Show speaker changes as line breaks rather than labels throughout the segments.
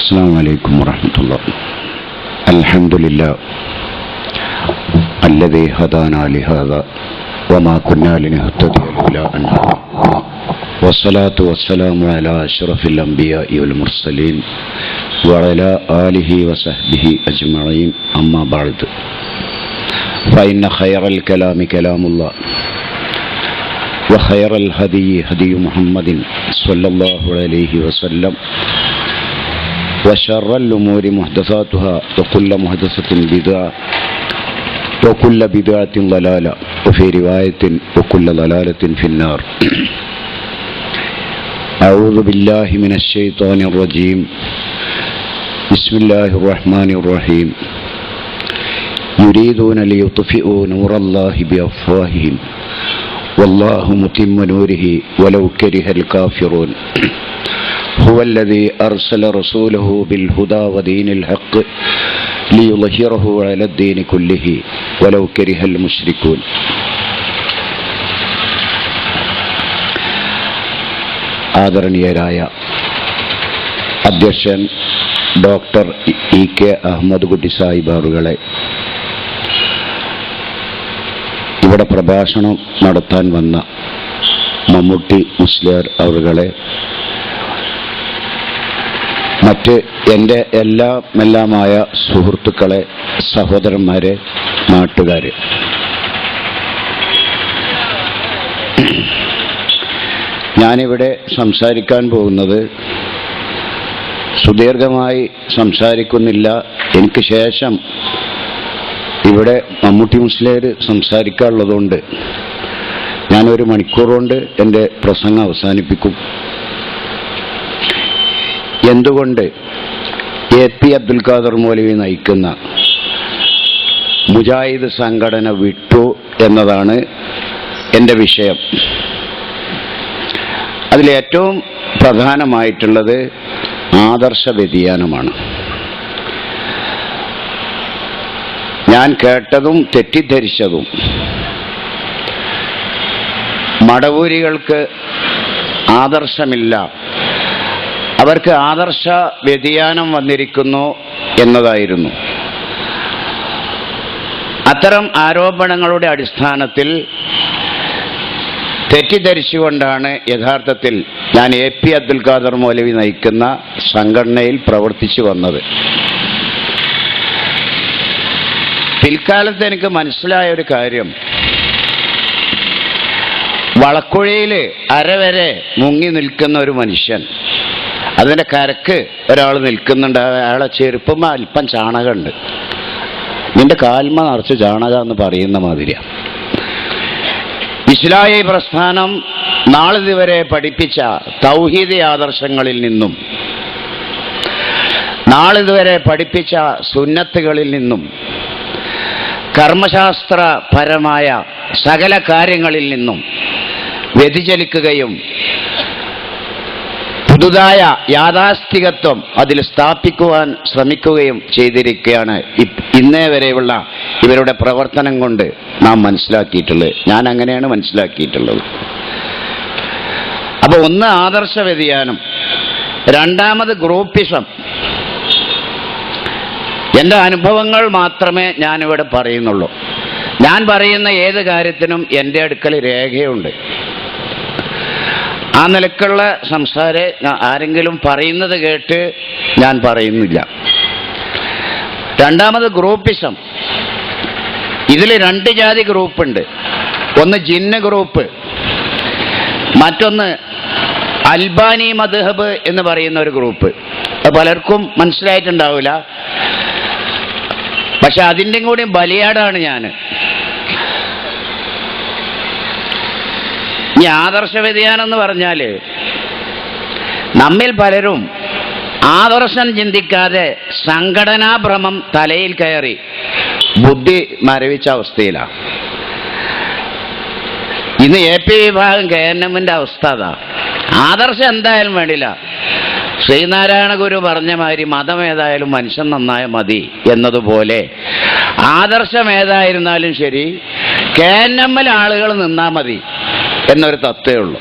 السلام عليكم ورحمة الله. الحمد لله الذي هدانا لهذا وما كنا لنهتدي لولا أن هدانا، والصلاة والسلام على أشرف الأنبياء والمرسلين وعلى آله وصحبه أجمعين، أما بعد، فإن خير الكلام كلام الله، وخير الهدي هدي محمد صلى الله عليه وسلم، وشر الأمور محدثاتها، وكل محدثة بدعة، وكل بدعة ضلالة، وفي رواية وكل ضلالة في النار. أعوذ بالله من الشيطان الرجيم. بسم الله الرحمن الرحيم. يريدون ليطفئوا نور الله بأفواههم والله متم نوره ولو كره الكافرون. هو الذي أرسل رسوله بالهدى ودين الحق ليظهره على الدين كله ولو كره المشركون. ആദരണീയരായ അധ്യക്ഷൻ doctor E K Ahmed കുട്ടി സാഹിബ് അവരുകളെ, ഇവിടെ പ്രഭാഷണം നടത്താൻ വന്ന മമ്മൂട്ടി മുസ്ലിയാർ അവരുകളെ, മറ്റ് എൻ്റെ എല്ലാമായ സുഹൃത്തുക്കളെ, സഹോദരന്മാരെ, നാട്ടുകാരെ, ഞാനിവിടെ സംസാരിക്കാൻ പോകുന്നത് സുദീർഘമായി സംസാരിക്കുന്നില്ല. എനിക്ക് ശേഷം ഇവിടെ മമ്മൂട്ടി മുസ്ലിയാർ സംസാരിക്കാനുള്ളതുകൊണ്ട് ഞാനൊരു മണിക്കൂർ കൊണ്ട് എൻ്റെ പ്രസംഗം അവസാനിപ്പിക്കും. എന്തുകൊണ്ട് എ.പി. അബ്ദുൽ ഖാദർ മൗലവി നയിക്കുന്ന മുജാഹിദ് സംഘടന വിട്ടു എന്നതാണ് എൻ്റെ വിഷയം. അതിലേറ്റവും പ്രധാനമായിട്ടുള്ളത് ആദർശ വ്യതിയാനമാണ്. ഞാൻ കേട്ടതും തെറ്റിദ്ധരിച്ചതും മടവൂരികൾക്ക് ആദർശമില്ല, അവർക്ക് ആദർശ വ്യതിയാനം വന്നിരിക്കുന്നു എന്നതായിരുന്നു. അത്തരം ആരോപണങ്ങളുടെ അടിസ്ഥാനത്തിൽ തെറ്റിദ്ധരിച്ചുകൊണ്ടാണ് യഥാർത്ഥത്തിൽ ഞാൻ എ.പി. അബ്ദുൽ ഖാദർ മൗലവി നയിക്കുന്ന സംഘടനയിൽ പ്രവർത്തിച്ചു വന്നത്. പിൽക്കാലത്ത് എനിക്ക് മനസ്സിലായ ഒരു കാര്യം, വളക്കുഴയിൽ അരവരെ മുങ്ങി നിൽക്കുന്ന ഒരു മനുഷ്യൻ, അതിൻ്റെ കരക്ക് ഒരാൾ നിൽക്കുന്നുണ്ട്, അയാളെ ചെരുപ്പുമ്പോൾ അല്പം ചാണകമുണ്ട്, നിന്റെ കാൽമ നിറച്ച് ചാണകം എന്ന് പറയുന്ന മാതിരിയാണ്. ഇസ്ലാഹി പ്രസ്ഥാനം നാളിതുവരെ പഠിപ്പിച്ച തൗഹീദി ആദർശങ്ങളിൽ നിന്നും, നാളിതുവരെ പഠിപ്പിച്ച സുന്നത്തുകളിൽ നിന്നും, കർമ്മശാസ്ത്രപരമായ സകല കാര്യങ്ങളിൽ നിന്നും വ്യതിചലിക്കുകയും പുതുതായ യാഥാസ്ഥികത്വം അതിൽ സ്ഥാപിക്കുവാൻ ശ്രമിക്കുകയും ചെയ്തിരിക്കുകയാണ് ഇന്നേ വരെയുള്ള ഇവരുടെ പ്രവർത്തനം കൊണ്ട് നാം മനസ്സിലാക്കിയിട്ടുള്ളത്. ഞാൻ അങ്ങനെയാണ് മനസ്സിലാക്കിയിട്ടുള്ളത്. അപ്പോൾ ഒന്ന് ആദർശ വ്യതിയാനം, രണ്ടാമത് ഗ്രൂപ്പിസം. എൻ്റെ അനുഭവങ്ങൾ മാത്രമേ ഞാനിവിടെ പറയുന്നുള്ളൂ. ഞാൻ പറയുന്ന ഏത് കാര്യത്തിനും എൻ്റെ അടുക്കൽ രേഖയുണ്ട്. ആ നിലക്കുള്ള സംസാരം ആരെങ്കിലും പറയുന്നത് കേട്ട് ഞാൻ പറയുന്നില്ല. രണ്ടാമത് ഗ്രൂപ്പിസം. ഇതിൽ രണ്ട് ജാതി ഗ്രൂപ്പുണ്ട്. ഒന്ന് ജിന്ന് ഗ്രൂപ്പ്, മറ്റൊന്ന് അൽബാനി മദ്ഹബ് എന്ന് പറയുന്ന ഒരു ഗ്രൂപ്പ്. അത് പലർക്കും മനസ്സിലായിട്ടുണ്ടാവില്ല, പക്ഷെ അതിൻ്റെയും കൂടി ബലിയാടാണ് ഞാൻ. ഈ ആദർശ വ്യതിയാനം എന്ന് പറഞ്ഞാൽ നമ്മിൽ പലരും ആദർശം ചിന്തിക്കാതെ സംഘടനാഭ്രമം തലയിൽ കയറി ബുദ്ധി മരവിച്ച അവസ്ഥയിലാണ്. ഇന്ന് എ.പി. വിഭാഗം KNMന്റെ അവസ്ഥ അതാ. ആദർശം എന്തായാലും വേണ്ടില്ല. ശ്രീനാരായണ ഗുരു പറഞ്ഞ മാതിരി മതം ഏതായാലും മനുഷ്യൻ നന്നായ മതി എന്നതുപോലെ ആദർശം ഏതായിരുന്നാലും ശരി KNMൽ ആളുകൾ നിന്നാൽ മതി എന്നൊരു തത്വേ ഉള്ളൂ.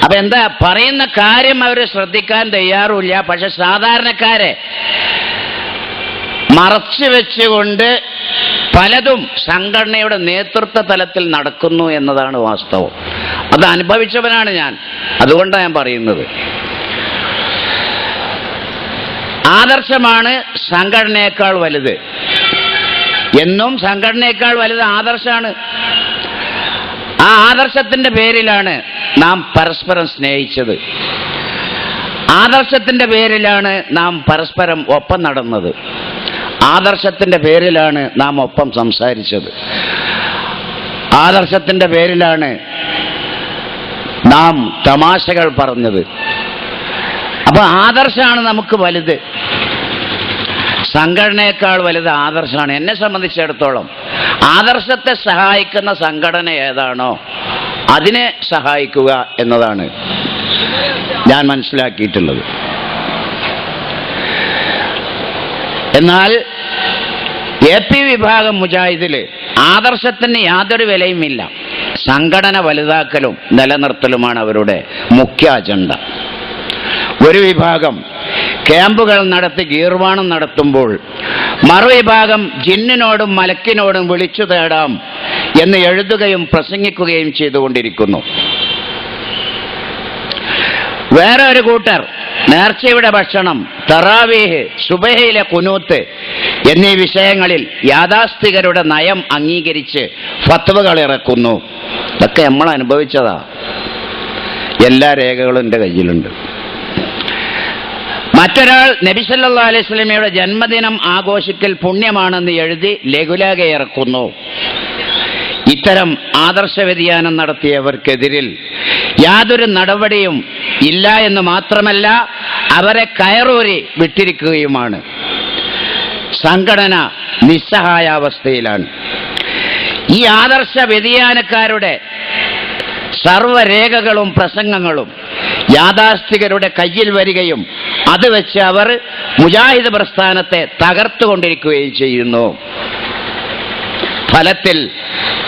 അപ്പൊ എന്താ പറയുന്ന കാര്യം അവർ ശ്രദ്ധിക്കാൻ തയ്യാറുമില്ല. പക്ഷെ സാധാരണക്കാരെ മറച്ചു വെച്ചുകൊണ്ട് പലതും സംഘടനയുടെ നേതൃത്വ തലത്തിൽ നടക്കുന്നു എന്നതാണ് വാസ്തവം. അത് അനുഭവിച്ചവനാണ് ഞാൻ, അതുകൊണ്ടാണ് ഞാൻ പറയുന്നത്. ആദർശമാണ് സംഘടനയേക്കാൾ വലുത്. എന്നും സംഘടനയേക്കാൾ വലുത് ആദർശമാണ്. ആ ആദർശത്തിന്റെ പേരിലാണ് നാം പരസ്പരം സ്നേഹിച്ചത്. ആദർശത്തിന്റെ പേരിലാണ് നാം പരസ്പരം ഒപ്പം നടന്നത്. ആദർശത്തിന്റെ പേരിലാണ് നാം ഒപ്പം സംസാരിച്ചത്. ആദർശത്തിന്റെ പേരിലാണ് നാം തമാശകൾ പറഞ്ഞത്. അപ്പൊ ആദർശമാണ് നമുക്ക് വലുത്. സംഘടനയേക്കാൾ വലുത് ആദർശമാണ്. എന്നെ സംബന്ധിച്ചിടത്തോളം ആദർശത്തെ സഹായിക്കുന്ന സംഘടന ഏതാണോ അതിനെ സഹായിക്കുക എന്നതാണ് ഞാൻ മനസ്സിലാക്കിയിട്ടുള്ളത്. എന്നാൽ AP വിഭാഗം മുജാഹിദില് ആദർശത്തിന് യാതൊരു വിലയുമില്ല. സംഘടന വലുതാക്കലും നിലനിർത്തലുമാണ് അവരുടെ മുഖ്യ അജണ്ട. ഒരു വിഭാഗം ക്യാമ്പുകൾ നടത്തി ഗീർവാണം നടത്തുമ്പോൾ മറുവിഭാഗം ജിന്നിനോടും മലക്കിനോടും വിളിച്ചു തേടാം എന്ന് എഴുതുകയും പ്രസംഗിക്കുകയും ചെയ്തുകൊണ്ടിരിക്കുന്നു. വേറെ ഒരു കൂട്ടർ നേർച്ചയുടെ ഭക്ഷണം, തറാവീഹ്, സുബഹയിലെ കുനൂത്ത് എന്നീ വിഷയങ്ങളിൽ യാഥാസ്ഥികരുടെ നയം അംഗീകരിച്ച് ഫത്വകൾ ഇറക്കുന്നു. ഇതൊക്കെ നമ്മൾ അനുഭവിച്ചതാ. എല്ലാ രേഖകളും എൻ്റെ കയ്യിലുണ്ട്. മറ്റൊരാൾ നബി സല്ലല്ലാഹു അലൈഹി വസല്ലമയുടെ ജന്മദിനം ആഘോഷിക്കൽ പുണ്യമാണെന്ന് എഴുതി ലഘുലേഖ ഇറക്കുന്നു. ഇത്തരം ആദർശ വ്യതിയാനം നടത്തിയവർക്കെതിരിൽ യാതൊരു നടപടിയും ഇല്ല എന്ന് മാത്രമല്ല, അവരെ കയറൂരി വിട്ടിരിക്കുകയുമാണ്. സംഘടന നിസ്സഹായാവസ്ഥയിലാണ്. ഈ ആദർശ വ്യതിയാനക്കാരുടെ സർവരേഖകളും പ്രസംഗങ്ങളും യാഥാസ്ഥികരുടെ കയ്യിൽ വരികയും അത് വെച്ച് അവർ മുജാഹിദ് പ്രസ്ഥാനത്തെ തകർത്തുകൊണ്ടിരിക്കുകയും ചെയ്യുന്നു. ഫലത്തിൽ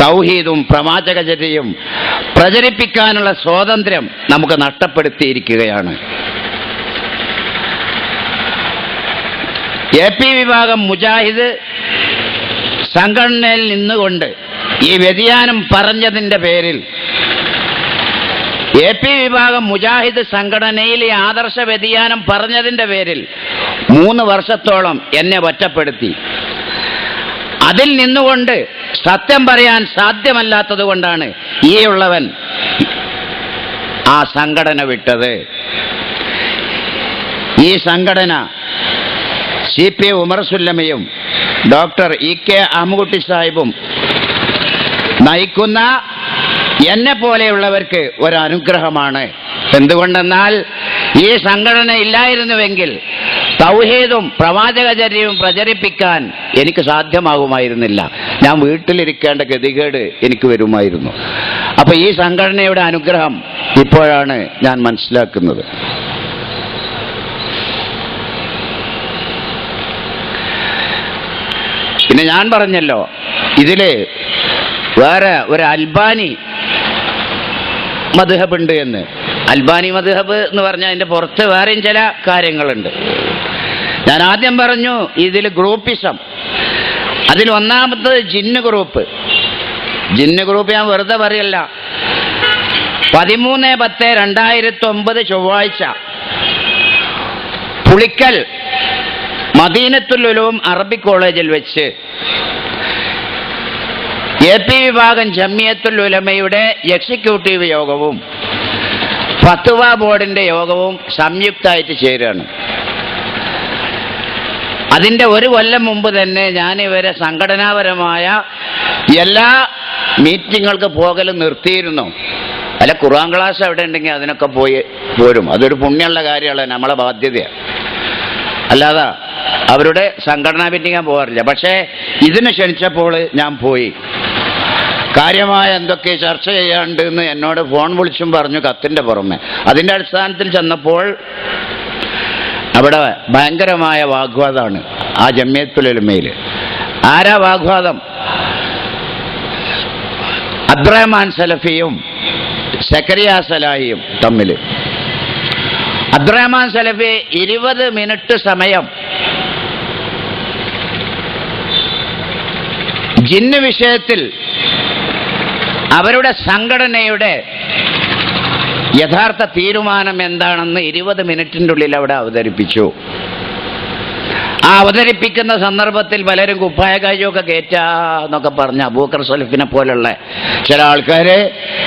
തൗഹീദും പ്രവാചകചര്യയും പ്രചരിപ്പിക്കാനുള്ള സ്വാതന്ത്ര്യം നമുക്ക് നഷ്ടപ്പെടുത്തിയിരിക്കുകയാണ്. AP വിഭാഗം മുജാഹിദ് സംഘടനയിൽ നിന്നുകൊണ്ട് ഈ വ്യതിയാനം പറഞ്ഞതിൻ്റെ പേരിൽ AP വിഭാഗം മുജാഹിദ് സംഘടനയിൽ ഈ ആദർശ വ്യതിയാനം പറഞ്ഞതിൻ്റെ പേരിൽ 3 വർഷത്തോളം എന്നെ ഒറ്റപ്പെടുത്തി. അതിൽ നിന്നുകൊണ്ട് സത്യം പറയാൻ സാധ്യമല്ലാത്തത് കൊണ്ടാണ് ഈ ഉള്ളവൻ ആ സംഘടന വിട്ടത്. ഈ സംഘടന CP Umar സുല്ലമയും doctor EK Ammukutty സാഹിബും നയിക്കുന്ന എന്നെ പോലെയുള്ളവർക്ക് ഒരനുഗ്രഹമാണ്. എന്തുകൊണ്ടെന്നാൽ ഈ സംഘടന ഇല്ലായിരുന്നുവെങ്കിൽ തൗഹീദും പ്രവാചകചര്യവും പ്രചരിപ്പിക്കാൻ എനിക്ക് സാധ്യമാകുമായിരുന്നില്ല. ഞാൻ വീട്ടിലിരിക്കേണ്ട ഗതികേട് എനിക്ക് വരുമായിരുന്നു. അപ്പൊ ഈ സംഘടനയുടെ അനുഗ്രഹം ഇപ്പോഴാണ് ഞാൻ മനസ്സിലാക്കുന്നത്. പിന്നെ ഞാൻ പറഞ്ഞല്ലോ, ഇതില് വേറെ ഒരു അൽബാനി മദ്ഹബ് ഉണ്ട് എന്ന്. അൽബാനി മദ്ഹബ് എന്ന് പറഞ്ഞാൽ അതിൻ്റെ പുറത്ത് വേറെയും ചില കാര്യങ്ങളുണ്ട്. ഞാൻ ആദ്യം പറഞ്ഞു ഇതിൽ ഗ്രൂപ്പിസം. അതിൽ ഒന്നാമത്തത് ജിന്ന് ഗ്രൂപ്പ്. ജിന്ന് ഗ്രൂപ്പ് ഞാൻ വെറുതെ പറയല്ല. 13/10/2009 ചൊവ്വാഴ്ച പുളിക്കൽ മദീനത്തുൽ ഉലൂം അറബിക് കോളേജിൽ വെച്ച് AP വിഭാഗം ജമിയത്തുൽ ഉലമയുടെ എക്സിക്യൂട്ടീവ് യോഗവും ഫത്വ ബോർഡിന്റെ യോഗവും സംയുക്തമായിട്ട് ചേരുകയാണ്. അതിൻ്റെ 1 കൊല്ലം മുമ്പ് തന്നെ ഞാൻ ഇവരെ സംഘടനാപരമായ എല്ലാ മീറ്റിങ്ങുകൾക്ക് പോകലും നിർത്തിയിരുന്നു. അല്ല, ഖുർആൻ ക്ലാസ് എവിടെ ഉണ്ടെങ്കിൽ അതിനൊക്കെ പോരും. അതൊരു പുണ്യമുള്ള കാര്യമാണ്, നമ്മളെ ബാധ്യതയാണ്. അല്ലാതെ അവരുടെ സംഘടനാ മീറ്റിംഗ് ഞാൻ പോകാറില്ല. പക്ഷേ ഇതിന് ക്ഷണിച്ചപ്പോൾ ഞാൻ പോയി. കാര്യമായ എന്തൊക്കെ ചർച്ച ചെയ്യാണ്ട് എന്ന് എന്നോട് ഫോൺ വിളിച്ചും പറഞ്ഞു, കത്തിൻ്റെ പുറമെ. അതിൻ്റെ അടിസ്ഥാനത്തിൽ ചെന്നപ്പോൾ അവിടെ ഭയങ്കരമായ വാഗ്വാദമാണ് ആ ജമിയത്തുൽ ഉലമയിൽ. ആരാ വാഗ്വാദം? അബ്ദുറഹ്മാൻ സലഫിയും സക്കരിയ സലാഹിയും തമ്മിൽ. അബ്ദുറഹ്മാൻ സലഫി 20 മിനിറ്റ് സമയം ജിന്ന് വിഷയത്തിൽ അവരുടെ സംഘടനയുടെ യഥാർത്ഥ തീരുമാനം എന്താണെന്ന് 20 മിനിറ്റിൻ്റെ ഉള്ളിൽ അവിടെ അവതരിപ്പിച്ചു. ആ അവതരിപ്പിക്കുന്ന സന്ദർഭത്തിൽ പലരും കുപ്പായ കാഴ്ചയൊക്കെ കയറ്റാന്നൊക്കെ പറഞ്ഞ് അബൂബക്കർ സലഫിനെ പോലുള്ള ചില ആൾക്കാർ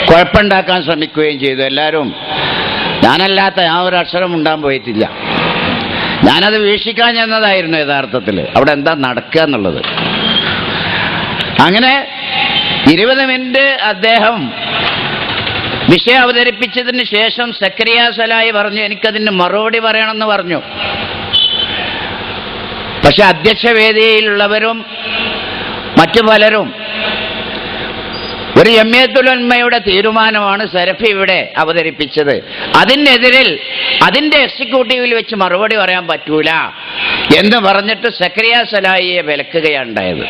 കുഴപ്പമുണ്ടാക്കാൻ ശ്രമിക്കുകയും ചെയ്തു. എല്ലാവരും, ഞാനല്ലാത്ത ഒരു അക്ഷരം ഉണ്ടാകാൻ പോയിട്ടില്ല. ഞാനത് വീക്ഷിക്കാൻ ചെന്നതായിരുന്നു യഥാർത്ഥത്തിൽ അവിടെ എന്താ നടക്കുക എന്നുള്ളത്. അങ്ങനെ 20 മിനിറ്റ് അദ്ദേഹം വിഷയം അവതരിപ്പിച്ചതിന് ശേഷം സക്കരിയ സലാഹി പറഞ്ഞു, എനിക്കതിന് മറുപടി പറയണമെന്ന് പറഞ്ഞു. പക്ഷെ അധ്യക്ഷ വേദിയിലുള്ളവരും മറ്റു പലരും ഒരു ജമിയത്തുൽ ഉലമയുടെ തീരുമാനമാണ് സലഫി ഇവിടെ അവതരിപ്പിച്ചത്, അതിനെതിരിൽ അതിന്റെ എക്സിക്യൂട്ടീവിൽ വെച്ച് മറുപടി പറയാൻ പറ്റൂല എന്ന് പറഞ്ഞിട്ട് സക്കരിയ സലാഹിയെ വിലക്കുകയാണ് ഉണ്ടായത്.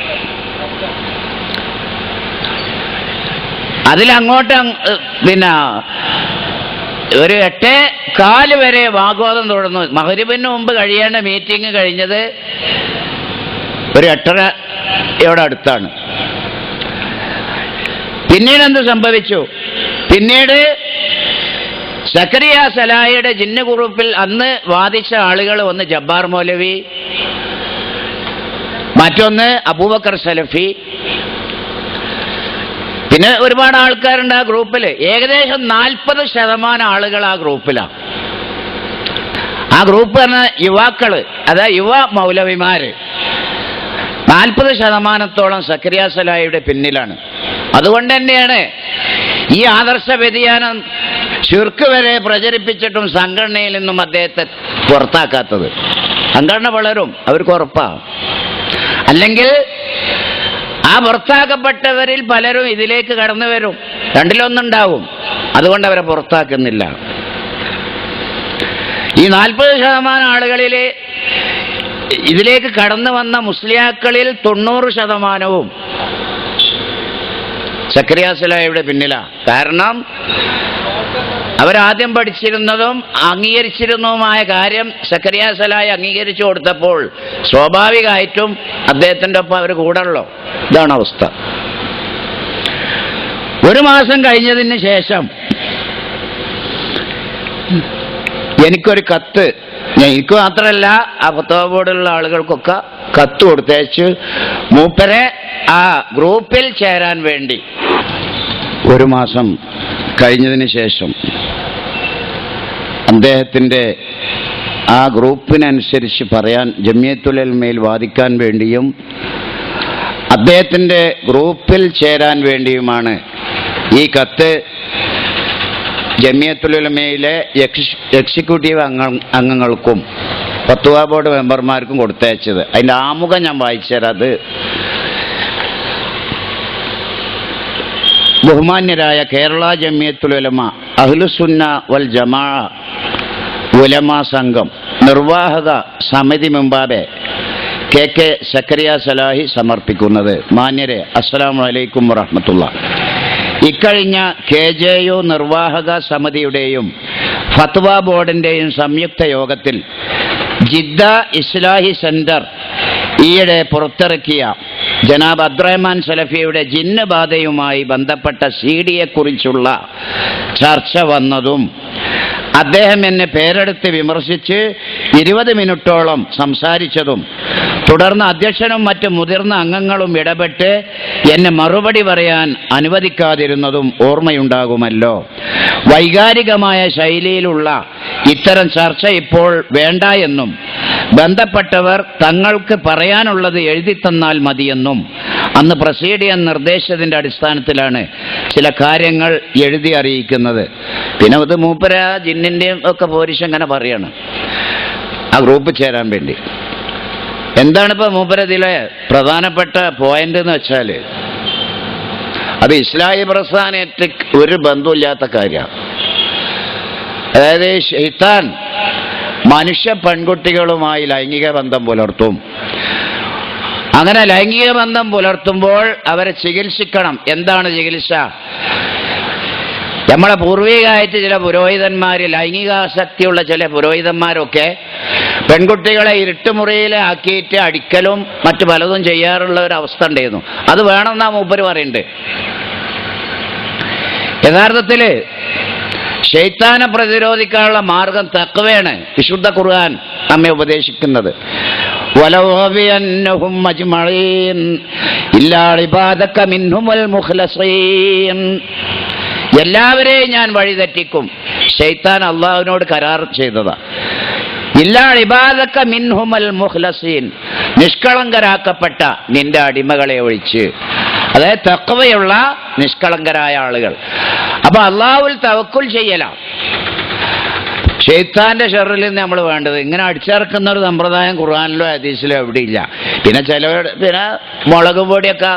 അതിലങ്ങോട്ട് പിന്നെ ഒരു 8:15 വരെ വാഗ്വാദം തുടർന്നു. മഗ്‌രിബിന് മുമ്പ് കഴിയേണ്ട മീറ്റിംഗ് കഴിഞ്ഞത് ഒരു 8:30 അടുത്താണ്. പിന്നീട് എന്ത് സംഭവിച്ചു? പിന്നീട് സക്കരിയ സലാഹിയുടെ ജിന്ന് ഗ്രൂപ്പിൽ അന്ന് വാദിച്ച ആളുകൾ, ഒന്ന് ജബ്ബാർ മൗലവി, മറ്റൊന്ന് അബൂബക്കർ സലഫി, പിന്നെ ഒരുപാട് ആൾക്കാരുണ്ട് ആ ഗ്രൂപ്പിൽ. ഏകദേശം 40% ആളുകൾ ആ ഗ്രൂപ്പിലാണ്. ആ ഗ്രൂപ്പ് പറഞ്ഞ യുവാക്കള്, അതായത് യുവ മൗലവിമാര് 40% സക്കരിയ സലാഹിയുടെ പിന്നിലാണ്. അതുകൊണ്ട് തന്നെയാണ് ഈ ആദർശ വ്യതിയാനം ശിർക്ക് വരെ പ്രചരിപ്പിച്ചിട്ടും സംഘടനയിൽ നിന്നും അദ്ദേഹത്തെ പുറത്താക്കാത്തത്. സംഘടന വളരും, അവർക്ക് ഉറപ്പാണ്. അല്ലെങ്കിൽ ആ പുറത്താക്കപ്പെട്ടവരിൽ പലരും ഇതിലേക്ക് കടന്നു വരും, രണ്ടിലൊന്നുണ്ടാവും. അതുകൊണ്ട് അവരെ പുറത്താക്കുന്നില്ല. ഈ 40% ആളുകളിൽ ഇതിലേക്ക് കടന്നു വന്ന മുസ്ലിയാക്കളിൽ 90% സക്കരിയ സലാഹിയുടെ പിന്നിലാണ്. കാരണം അവരാദ്യം പഠിച്ചിരുന്നതും അംഗീകരിച്ചിരുന്നതുമായ കാര്യം സക്കരിയ സലാഹി അംഗീകരിച്ചു കൊടുത്തപ്പോൾ സ്വാഭാവികമായിട്ടും അദ്ദേഹത്തിൻ്റെ ഒപ്പം അവർ കൂടല്ലോ. ഇതാണ് അവസ്ഥ. ഒരു മാസം കഴിഞ്ഞതിന് ശേഷം എനിക്കൊരു കത്ത്, എനിക്ക് മാത്രമല്ല ആ ഫത്വ ബോർഡിലുള്ള ആളുകൾക്കൊക്കെ കത്ത് കൊടുത്തയച്ച് മൂപ്പരെ ആ ഗ്രൂപ്പിൽ ചേരാൻ വേണ്ടി. ഒരു മാസം കഴിഞ്ഞതിന് ശേഷം അദ്ദേഹത്തിൻ്റെ ആ ഗ്രൂപ്പിനനുസരിച്ച് പറയാൻ, ജമിയത്തുൽ ഉലമയിൽ വാദിക്കാൻ വേണ്ടിയും അദ്ദേഹത്തിൻ്റെ ഗ്രൂപ്പിൽ ചേരാൻ വേണ്ടിയുമാണ് ഈ കത്ത് ജമിയത്തുൽ ഉലമയിലെ എക്സിക്യൂട്ടീവ് അംഗങ്ങൾക്കും ഫത്വ ബോർഡ് മെമ്പർമാർക്കും കൊടുത്തയച്ചത്. അതിൻ്റെ ആമുഖം ഞാൻ വായിച്ചുതരാം. അത് ബഹുമാന്യരായ കേരള ജമിയത്തുൽ ഉലമ അഹ്ലുസുന്ന വൽ ജമാഅ ഉലമാ സംഘം നിർവാഹക സമിതി മുമ്പാകെ കെ സക്കരിയ സലാഹി സമർപ്പിക്കുന്നത്. മാന്യരെ, അസ്സലാമു അലൈക്കും വറഹ്മത്തുള്ളാഹി. ഇക്കഴിഞ്ഞ KJU നിർവാഹക സമിതിയുടെയും ഫത്വ ബോർഡിൻ്റെയും സംയുക്ത യോഗത്തിൽ ജിദ്ദ ഇസ്ലാഹി സെന്റർ ഈയിടെ പുറത്തിറക്കിയ ജനാബ് അബ്ദുറഹ്മാൻ സലഫിയുടെ ജിന്ന് ബാധയുമായി ബന്ധപ്പെട്ട CD-യെക്കുറിച്ചുള്ള ചർച്ച വന്നതും അദ്ദേഹം എന്നെ പേരെടുത്ത് വിമർശിച്ച് 20 മിനിറ്റോളം സംസാരിച്ചതും തുടർന്ന് അധ്യക്ഷനും മറ്റ് മുതിർന്ന അംഗങ്ങളും ഇടപെട്ട് എന്നെ മറുപടി പറയാൻ അനുവദിക്കാതിരുന്നതും ഓർമ്മയുണ്ടാകുമല്ലോ. വൈകാരികമായ ശൈലിയിലുള്ള ഇത്തരം ചർച്ച ഇപ്പോൾ വേണ്ട എന്നും ബന്ധപ്പെട്ടവർ തങ്ങൾക്ക് പറയാനുള്ളത് എഴുതിത്തന്നാൽ മതിയെന്നും അന്ന് പ്രസിഡിയം നിർദ്ദേശത്തിൻ്റെ അടിസ്ഥാനത്തിലാണ് ചില കാര്യങ്ങൾ എഴുതി അറിയിക്കുന്നത്. പിന്നെ ഇത് മൂപ്പര ജിന്നിൻ്റെയും ഒക്കെ പോരിശം അങ്ങനെ പറയാണ് ആ ഗ്രൂപ്പ് ചേരാൻ വേണ്ടി. എന്താണിപ്പോൾ മൂപ്പരതിലെ പ്രധാനപ്പെട്ട പോയിന്റ് എന്ന് വെച്ചാൽ, അത് ഇസ്ലാഹി പ്രസ്ഥാനത്തിൽ ഒരു ബന്ധമില്ലാത്ത കാര്യമാണ്. അതായത് ശൈത്താൻ മനുഷ്യ പെൺകുട്ടികളുമായി ലൈംഗിക ബന്ധം പുലർത്തും. അങ്ങനെ ലൈംഗിക ബന്ധം പുലർത്തുമ്പോൾ അവരെ ചികിത്സിക്കണം. എന്താണ് ചികിത്സ? നമ്മളെ പൂർവികമായിട്ട് ചില പുരോഹിതന്മാർ, ലൈംഗികാസക്തിയുള്ള ചില പുരോഹിതന്മാരൊക്കെ പെൺകുട്ടികളെ ഇരുട്ടുമുറിയിൽ ആക്കിയിട്ട് അടിക്കലും മറ്റു പലതും ചെയ്യാറുള്ള ഒരു അവസ്ഥ ഉണ്ടായിരുന്നു. അത് വേണമെന്നാ മൂപ്പര് പറയുന്നുണ്ട്. യഥാർത്ഥത്തിൽ ശൈത്താനെ പ്രതിരോധിക്കാനുള്ള മാർഗം തഖ്വയാണ് വിശുദ്ധ ഖുർആൻ നമ്മെ ഉപദേശിക്കുന്നത്. വലൗഹബിയന്നഹും അജ്മഈൻ ഇല്ലാ ഇബാദക മിൻഹുൽ മുഖ്ലസീൻ. എല്ലാവരെയും ഞാൻ വഴിതെറ്റിക്കും. ശൈത്താൻ അള്ളാഹുവിനോട് കരാർ ചെയ്തതാ. ഇല്ലാ ഇബാദക മിൻഹുൽ മുഖ്ലസീൻ, നിഷ്കളങ്കരാക്കപ്പെട്ട നിന്റെ അടിമകളെ ഒഴിച്ച്. അതായത് തഖ്വയുള്ള നിഷ്കളങ്കരായ ആളുകൾ. അപ്പൊ അള്ളാഹുവിൽ തവക്കുൽ ചെയ്യലാണ് ശൈത്താന്റെ ഷർറിൽ നിന്ന് നമ്മൾ വേണ്ടത്. ഇങ്ങനെ അടിച്ചിറക്കുന്ന ഒരു സമ്പ്രദായം ഖുർആനിലോ ഹദീസിലോ എവിടെയില്ല. പിന്നെ ചിലവർ മുളക് പൊടിയൊക്കെ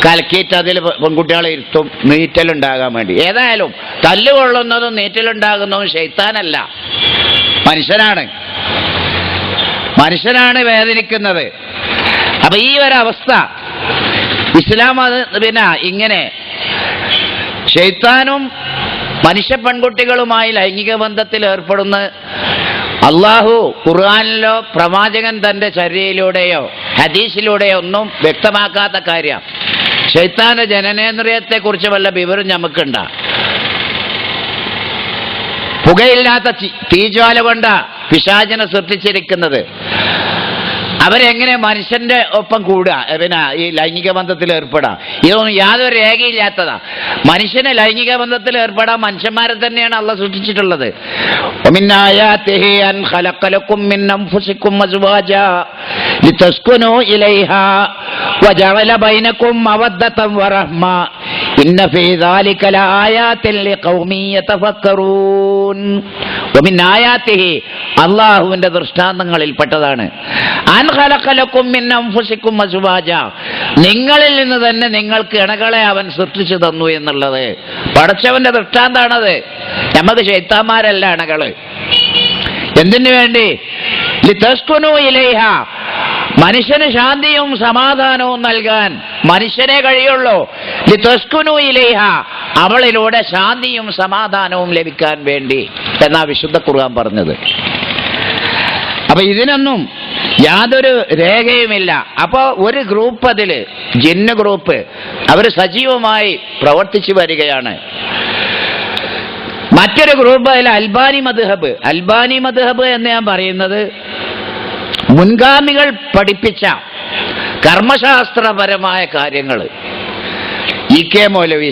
കലക്കിയിട്ട് അതിൽ പെൺകുട്ടികളെ ഇരുത്തും നീറ്റലുണ്ടാകാൻ വേണ്ടി. ഏതായാലും തല്ലുകൊള്ളുന്നതും നീറ്റലുണ്ടാകുന്നതും ശൈത്താനല്ല, മനുഷ്യനാണ് വേദനിക്കുന്നത്. അപ്പൊ ഈ ഒരവസ്ഥ ഇസ്ലാം അത് പിന്നെ ഇങ്ങനെ ശൈത്താനും മനുഷ്യ പെൺകുട്ടികളുമായി ലൈംഗിക ബന്ധത്തിൽ ഏർപ്പെടുന്ന അള്ളാഹു ഖുർആനിലോ പ്രവാചകൻ തന്റെ ചര്യയിലൂടെയോ ഹദീസിലൂടെയോ ഒന്നും വ്യക്തമാക്കാത്ത കാര്യം. ശൈത്താന്റെ ജനനേന്ദ്രിയത്തെ കുറിച്ച് വല്ല വിവരം നമുക്കുണ്ടാ? പുകയില്ലാത്ത തീജ്വാല കൊണ്ട പിശാചിനെ സൃഷ്ടിച്ചിരിക്കുന്നത്. അവരെങ്ങനെ മനുഷ്യന്റെ ഒപ്പം കൂടുക, പിന്നെ ഈ ലൈംഗിക ബന്ധത്തിൽ ഏർപ്പെടാം? ഇതൊന്നും യാതൊരു രേഖയില്ലാത്തതാ. മനുഷ്യനെ ലൈംഗിക ബന്ധത്തിൽ ഏർപ്പെടാൻ മനുഷ്യന്മാരെ തന്നെയാണ് അള്ളാഹ് സൃഷ്ടിച്ചിട്ടുള്ളത്. അള്ളാഹുവിന്റെ ദൃഷ്ടാന്തങ്ങളിൽപ്പെട്ടതാണ് നിങ്ങളിൽ നിന്ന് തന്നെ നിങ്ങൾക്ക് ഇണകളെ അവൻ സൃഷ്ടിച്ചു തന്നു എന്നുള്ളത്. പടച്ചവന്റെ ദൃഷ്ടാന്താണത്. നമുക്ക് ശൈത്താന്മാരല്ല ഇണകള്. എന്തിനു വേണ്ടി? ലിതസ്കുനു ഇലൈഹ, മനുഷ്യന് ശാന്തിയും സമാധാനവും നൽകാൻ മനുഷ്യനെ കഴിയുള്ളൂ. ലിതസ്കുനു ഇലൈഹ, അവളിലൂടെ ശാന്തിയും സമാധാനവും ലഭിക്കാൻ വേണ്ടി എന്നാ വിശുദ്ധ ഖുർആൻ പറഞ്ഞത്. അപ്പൊ ഇതിനൊന്നും യാതൊരു രേഖയുമില്ല. അപ്പോൾ ഒരു ഗ്രൂപ്പ്, അതില് ജിന്ന് ഗ്രൂപ്പ്, അവർ സജീവമായി പ്രവർത്തിച്ചു വരികയാണ്. മറ്റൊരു ഗ്രൂപ്പ് അതിൽ അൽബാനി മദ്ഹബ് എന്ന് ഞാൻ പറയുന്നത് മുൻഗാമികൾ പഠിപ്പിച്ച കർമ്മശാസ്ത്രപരമായ കാര്യങ്ങൾ. കെ മൗലവി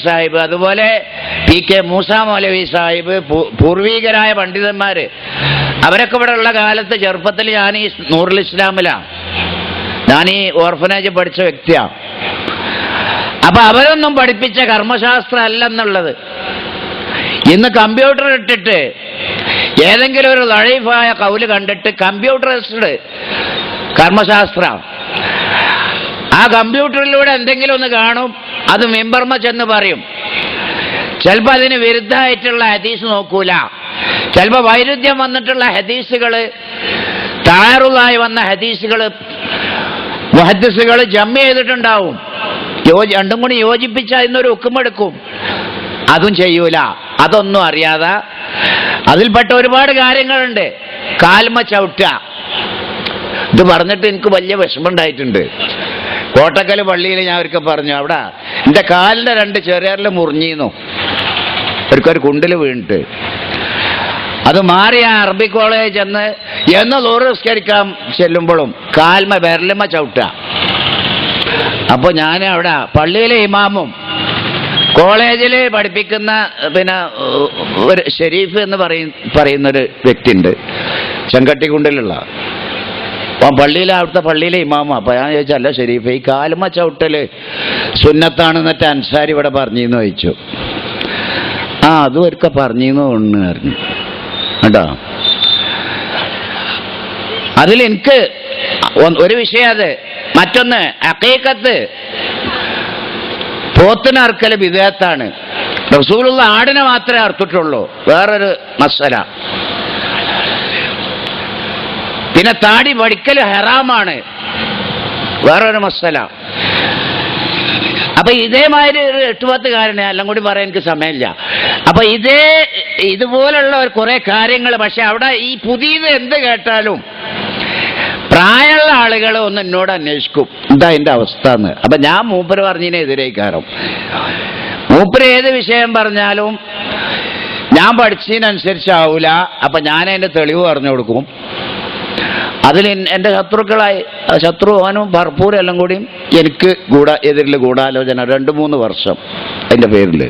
സാഹിബ്, അതുപോലെ PK മൂസ മൗലവി സാഹിബ്, പൂർവീകരായ പണ്ഡിതന്മാര്, അവരൊക്കെ ഇവിടെ ഉള്ള കാലത്ത് ചെറുപ്പത്തിൽ ഞാൻ ഈ നൂറുൽ ഇസ്ലാമിലാണ്, ഞാൻ ഈ ഓർഫനേജ് പഠിച്ച വ്യക്തിയാണ്. അപ്പൊ അവരൊന്നും പഠിപ്പിച്ച കർമ്മശാസ്ത്രം അല്ലെന്നുള്ളത്. ഇന്ന് കമ്പ്യൂട്ടർ ഇട്ടിട്ട് ഏതെങ്കിലും ഒരു ലൈഫായ കൗല് കണ്ടിട്ട് കമ്പ്യൂട്ടറിസ്റ്റ് കർമ്മശാസ്ത്രം, ആ കമ്പ്യൂട്ടറിലൂടെ എന്തെങ്കിലും ഒന്ന് കാണും, അത് മിമ്പർമ ചെന്ന് പറയും. ചിലപ്പോൾ അതിന് വിരുദ്ധമായിട്ടുള്ള ഹദീസ് നോക്കൂല, ചിലപ്പോൾ വൈരുദ്ധ്യം വന്നിട്ടുള്ള ഹദീസുകൾ, താറുള്ളായി വന്ന ഹദീസുകൾ മുഹദ്ദിസുകൾ ജമ്മ ചെയ്തിട്ടുണ്ടാവും. രണ്ടും കൂടി യോജിപ്പിച്ച് അതിനൊരു ഹുക്കുമെടുക്കും. അതും ചെയ്യൂല. അതൊന്നും അറിയാതെ അതിൽപ്പെട്ട ഒരുപാട് കാര്യങ്ങളുണ്ട്. കാൽമ ചവിട്ടുക, ഇത് പറഞ്ഞിട്ട് എനിക്ക് വലിയ വിഷമമുണ്ടായിട്ടുണ്ട്. കോട്ടക്കൽ പള്ളിയിൽ ഞാൻ ഒരിക്കൽ പറഞ്ഞു, അവിടെ എൻ്റെ കാലിൻ്റെ 2 ചെറിയറിൽ മുറിഞ്ഞിരുന്നു, ഒരിക്കൽ കുണ്ടിൽ വീണിട്ട്. അത് മാറി ആ അറബി കോളേജ് എന്ന് ലോറിസ്കരിക്കാൻ ചെല്ലുമ്പോഴും കാൽമ വിരലുമ ചവിട്ടുക. അപ്പോൾ ഞാൻ അവിടെ പള്ളിയിലെ ഇമാമും കോളേജിൽ പഠിപ്പിക്കുന്ന പിന്നെ ഒരു ഷെരീഫ് എന്ന് പറയുന്നൊരു വ്യക്തിയുണ്ട്, ചെങ്കട്ടിക്കുണ്ടിലുള്ള. അപ്പം അവിടുത്തെ പള്ളിയിലെ ഇമാമ. അപ്പം ഞാൻ ചോദിച്ചു, അല്ല ഷെരീഫ്, ഈ കാലുമ ചവിട്ടല് സുന്നത്താണെന്നിട്ട് അൻസാരി ഇവിടെ പറഞ്ഞിന്ന് ചോദിച്ചു. അതും ഒരിക്കൽ പറഞ്ഞിന്ന് ഒന്ന് പറഞ്ഞു കേട്ടോ. അതിലെനിക്ക് ഒരു വിഷയം അത്. മറ്റൊന്ന്, അഖീഖത്ത് പോത്തിനർക്കൽ ബിദ്അത്താണ്. റസൂലുള്ള ആടിനെ മാത്രമേ അറുത്തിട്ടുള്ളൂ, വേറൊരു മസല. പിന്നെ താടി വടിക്കൽ ഹറാമാണ്, വേറൊരു മസല. അപ്പൊ ഇതേമാതിരി ഒരു 8-10 കാരണം എല്ലാം കൂടി പറയാൻ എനിക്ക് സമയമില്ല. അപ്പൊ ഇതുപോലുള്ള കുറെ കാര്യങ്ങൾ. പക്ഷെ അവിടെ ഈ പുതിയത് എന്ത് കേട്ടാലും പ്രായമുള്ള ആളുകൾ ഒന്ന് എന്നോട് അന്വേഷിക്കും എന്താ എൻ്റെ അവസ്ഥ എന്ന്. അപ്പൊ ഞാൻ മൂപ്പര് പറഞ്ഞതിനെതിരേക്കാരം. മൂപ്പര് ഏത് വിഷയം പറഞ്ഞാലും ഞാൻ പഠിച്ചതിനനുസരിച്ചാവൂല. അപ്പൊ ഞാൻ അതിന്റെ തെളിവ് പറഞ്ഞു കൊടുക്കും. അതിൽ എൻ്റെ ശത്രു അവനും ഭർപ്പൂർ എല്ലാം കൂടിയും എനിക്ക് എതിരിൽ ഗൂഢാലോചന 2-3 വർഷം അതിന്റെ പേരിൽ.